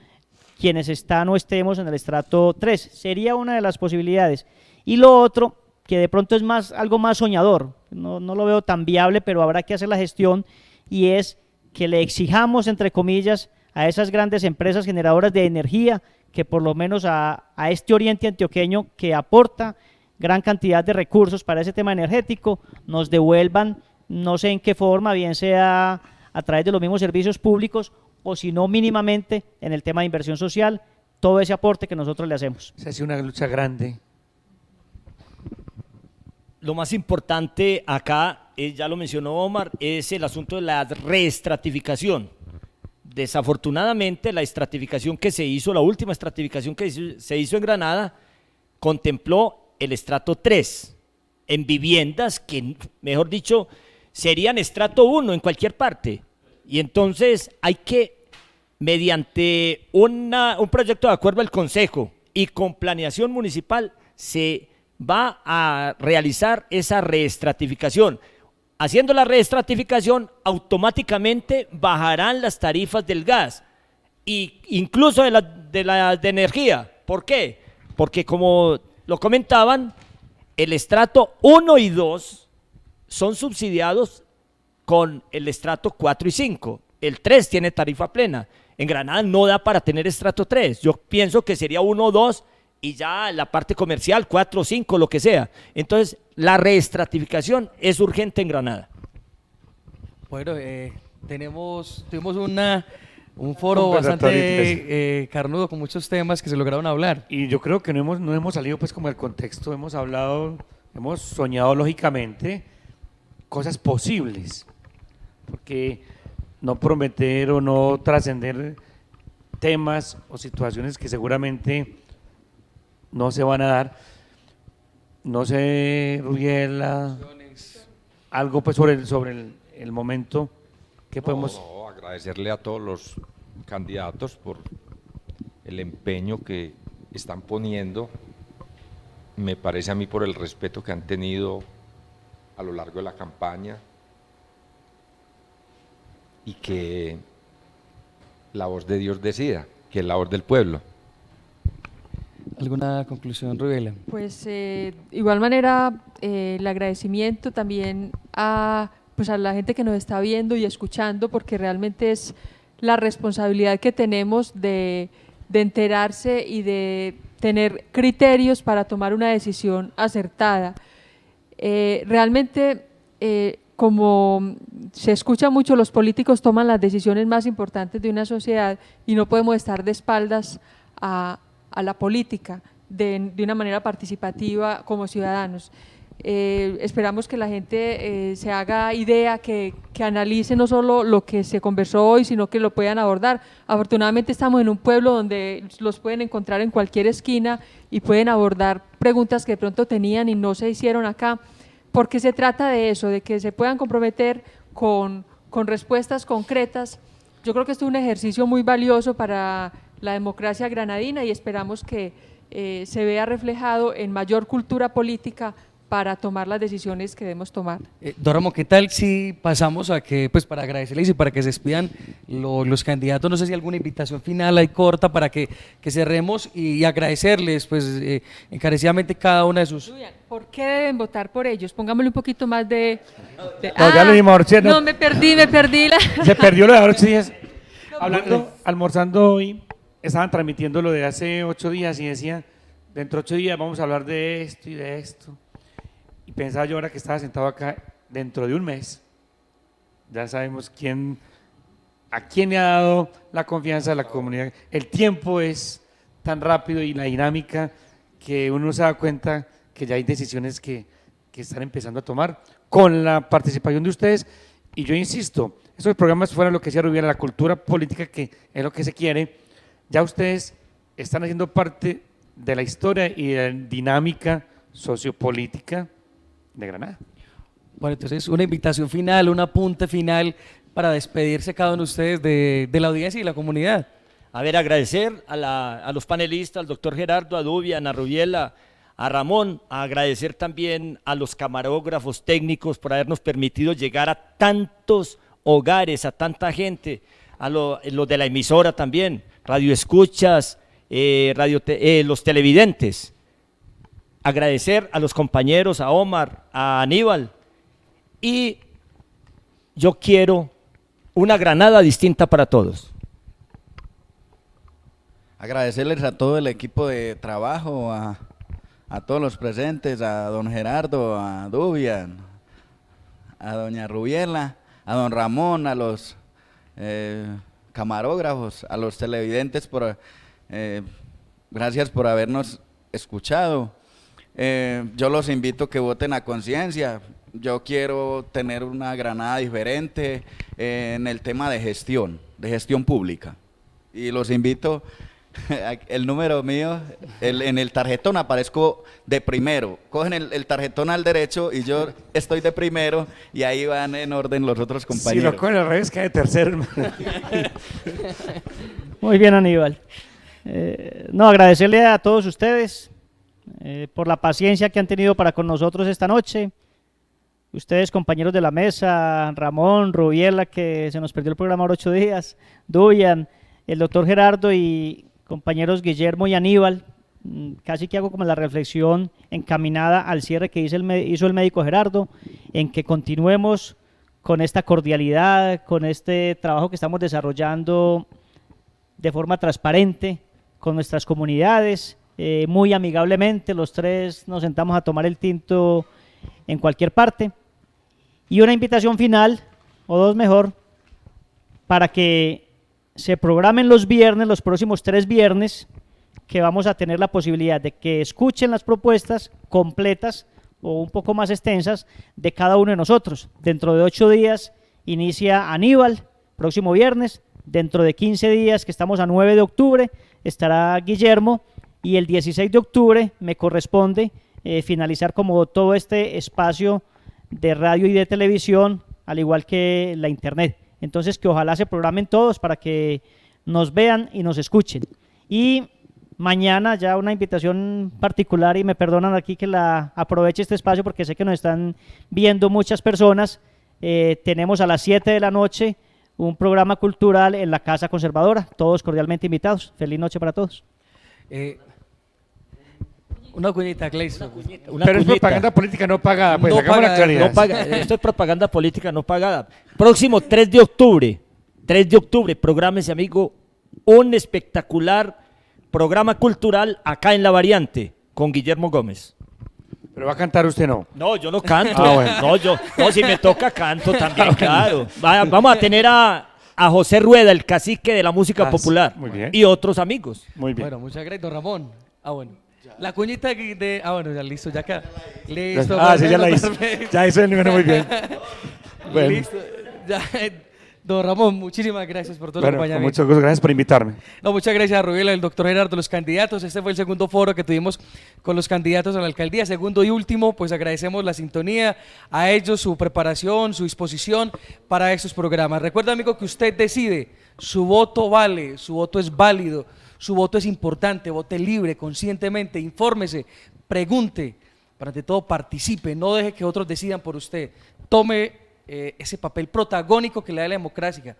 quienes están o estemos en el estrato 3. Sería una de las posibilidades. Y lo otro, que de pronto es algo más soñador, no lo veo tan viable, pero habrá que hacer la gestión, y es que le exijamos, entre comillas, a esas grandes empresas generadoras de energía, que por lo menos a este oriente antioqueño que aporta gran cantidad de recursos para ese tema energético, nos devuelvan, no sé en qué forma, bien sea a través de los mismos servicios públicos o si no mínimamente en el tema de inversión social, todo ese aporte que nosotros le hacemos.
Se hace una lucha grande.
Lo más importante acá, ya lo mencionó Omar, es el asunto de la reestratificación. Desafortunadamente, la estratificación que se hizo, la última estratificación que se hizo en Granada, contempló el estrato 3 en viviendas que, mejor dicho, serían estrato 1 en cualquier parte. Y entonces hay que, mediante un proyecto de acuerdo al Consejo y con planeación municipal, se va a realizar esa reestratificación. Haciendo la reestratificación, automáticamente bajarán las tarifas del gas e incluso de energía. ¿Por qué? Porque como lo comentaban, el estrato 1 y 2 son subsidiados con el estrato 4 y 5. El 3 tiene tarifa plena. En Granada no da para tener estrato 3. Yo pienso que sería 1 o 2 y ya la parte comercial 4 o 5, lo que sea. Entonces, la reestratificación es urgente en Granada.
Bueno, tuvimos un foro bastante carnudo con muchos temas que se lograron hablar.
Y yo creo que no hemos salido pues como del contexto, hemos soñado lógicamente cosas posibles, porque no prometer o no trascender temas o situaciones que seguramente no se van a dar. No sé, Rubiela, algo pues sobre el momento que podemos...
No, agradecerle a todos los candidatos por el empeño que están poniendo, me parece a mí por el respeto que han tenido a lo largo de la campaña, y que la voz de Dios decida, que es la voz del pueblo.
¿Alguna conclusión, Rubiela?
Pues igual manera, el agradecimiento también a la gente que nos está viendo y escuchando, porque realmente es la responsabilidad que tenemos de enterarse y de tener criterios para tomar una decisión acertada. Realmente, como se escucha mucho, los políticos toman las decisiones más importantes de una sociedad y no podemos estar de espaldas a la política de una manera participativa como ciudadanos. Esperamos que la gente se haga idea, que analice no solo lo que se conversó hoy, sino que lo puedan abordar. Afortunadamente estamos en un pueblo donde los pueden encontrar en cualquier esquina y pueden abordar preguntas que de pronto tenían y no se hicieron acá, porque se trata de eso, de que se puedan comprometer con respuestas concretas. Yo creo que esto es un ejercicio muy valioso para la democracia granadina y esperamos que se vea reflejado en mayor cultura política para tomar las decisiones que debemos tomar.
Don Ramón, ¿qué tal si pasamos a que, pues para agradecerles y para que se despidan los candidatos, no sé si alguna invitación final hay corta para que cerremos y agradecerles pues encarecidamente cada una de sus...
¿Por qué deben votar por ellos? Pongámosle un poquito más de...
No, ya lo dimos, Orche,
no, me perdí
Se perdió lo de 8 días. Hablando, almorzando hoy, estaban transmitiendo lo de hace 8 días y decían, dentro de 8 días vamos a hablar de esto y de esto. Y pensaba yo ahora que estaba sentado acá, dentro de un mes, ya sabemos a quién le ha dado la confianza de la comunidad. El tiempo es tan rápido y la dinámica que uno se da cuenta que ya hay decisiones que están empezando a tomar con la participación de ustedes. Y yo insisto, esos programas fuera lo que decía Rubiela, la cultura política, que es lo que se quiere, ya ustedes están haciendo parte de la historia y de la dinámica sociopolítica de Granada.
Bueno, entonces una invitación final, un apunte final para despedirse cada uno de ustedes de la audiencia y la comunidad.
A ver, agradecer a los panelistas, al doctor Gerardo, a Dubian, a Rubiela, a Ramón, a agradecer también a los camarógrafos técnicos por habernos permitido llegar a tantos hogares, a tanta gente, a los de la emisora también, radio escuchas, los televidentes. Agradecer a los compañeros, a Omar, a Aníbal, y yo quiero una Granada distinta para todos.
Agradecerles a todo el equipo de trabajo, a todos los presentes, a don Gerardo, a Dubian, a doña Rubiela, a don Ramón, a los camarógrafos, a los televidentes, gracias por habernos escuchado. Yo los invito a que voten a conciencia. Yo quiero tener una Granada diferente en el tema de gestión pública. Y los invito, el número mío, en el tarjetón aparezco de primero. Cogen el tarjetón al derecho y yo estoy de primero y ahí van en orden los otros compañeros.
Si lo cogen al revés, cae tercero.
Muy bien, Aníbal. No, agradecerle a todos ustedes por la paciencia que han tenido para con nosotros esta noche. Ustedes, compañeros de la mesa, Ramón, Rubiela, que se nos perdió el programa ahora 8 días, Duyan, el doctor Gerardo y compañeros Guillermo y Aníbal, casi que hago como la reflexión encaminada al cierre que hizo el médico Gerardo, en que continuemos con esta cordialidad, con este trabajo que estamos desarrollando de forma transparente con nuestras comunidades, muy amigablemente, los tres nos sentamos a tomar el tinto en cualquier parte, y una invitación final, o dos mejor, para que se programen los viernes, los próximos 3 viernes, que vamos a tener la posibilidad de que escuchen las propuestas completas o un poco más extensas de cada uno de nosotros. Dentro de 8 días inicia Aníbal, próximo viernes. Dentro de 15 días, que estamos a 9 de octubre, estará Guillermo, y el 16 de octubre me corresponde finalizar como todo este espacio de radio y de televisión, al igual que la internet. Entonces, que ojalá se programen todos para que nos vean y nos escuchen. Y mañana ya una invitación particular, y me perdonan aquí que la aproveche este espacio porque sé que nos están viendo muchas personas. Tenemos a las 7 de la noche un programa cultural en la Casa Conservadora, todos cordialmente invitados. Feliz noche para todos.
Una cuñita, Clayson.
Pero es propaganda política no pagada, pues
No
hagamos la
pagada,
claridad.
Esto es propaganda política no pagada. Próximo 3 de octubre, prográmese, amigo, un espectacular programa cultural acá en La Variante con Guillermo Gómez.
Pero va a cantar usted, ¿no?
No, yo no canto.
Bueno.
No, si me toca canto también, claro. Vamos a tener a José Rueda, el cacique de la música popular.
Muy bien.
Y otros amigos.
Muy bien.
Bueno, muchas gracias, don Ramón. Bueno. La cuñita de... bueno, ya listo, ya acá. Listo.
Sí, ya la hizo.
Perfecto.
Ya hizo el número muy bien. Bueno.
Listo. Ya, don Ramón, muchísimas gracias por todo el
Bueno, con
acompañamiento.
mucho gusto, gracias por invitarme.
No, muchas gracias a Rubiela, el doctor Gerardo, los candidatos. Este fue el segundo foro que tuvimos con los candidatos a la alcaldía. Segundo y último, pues agradecemos la sintonía, a ellos su preparación, su disposición para estos programas. Recuerda, amigo, que usted decide, su voto vale, su voto es válido, su voto es importante, vote libre, conscientemente, infórmese, pregunte, pero ante todo participe, no deje que otros decidan por usted. Tome ese papel protagónico que le da la democracia.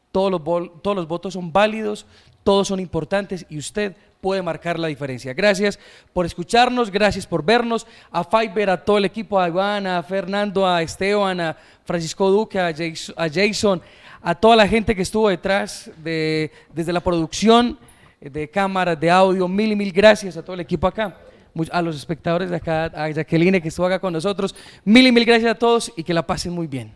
Todos los votos son válidos, todos son importantes y usted puede marcar la diferencia. Gracias por escucharnos, gracias por vernos, a Fiverr, a todo el equipo, a Iván, a Fernando, a Esteban, a Francisco Duque, a Jason, a toda la gente que estuvo detrás, desde la producción, de cámaras, de audio, mil y mil gracias a todo el equipo acá, a los espectadores de acá, a Jacqueline que estuvo acá con nosotros, mil y mil gracias a todos y que la pasen muy bien.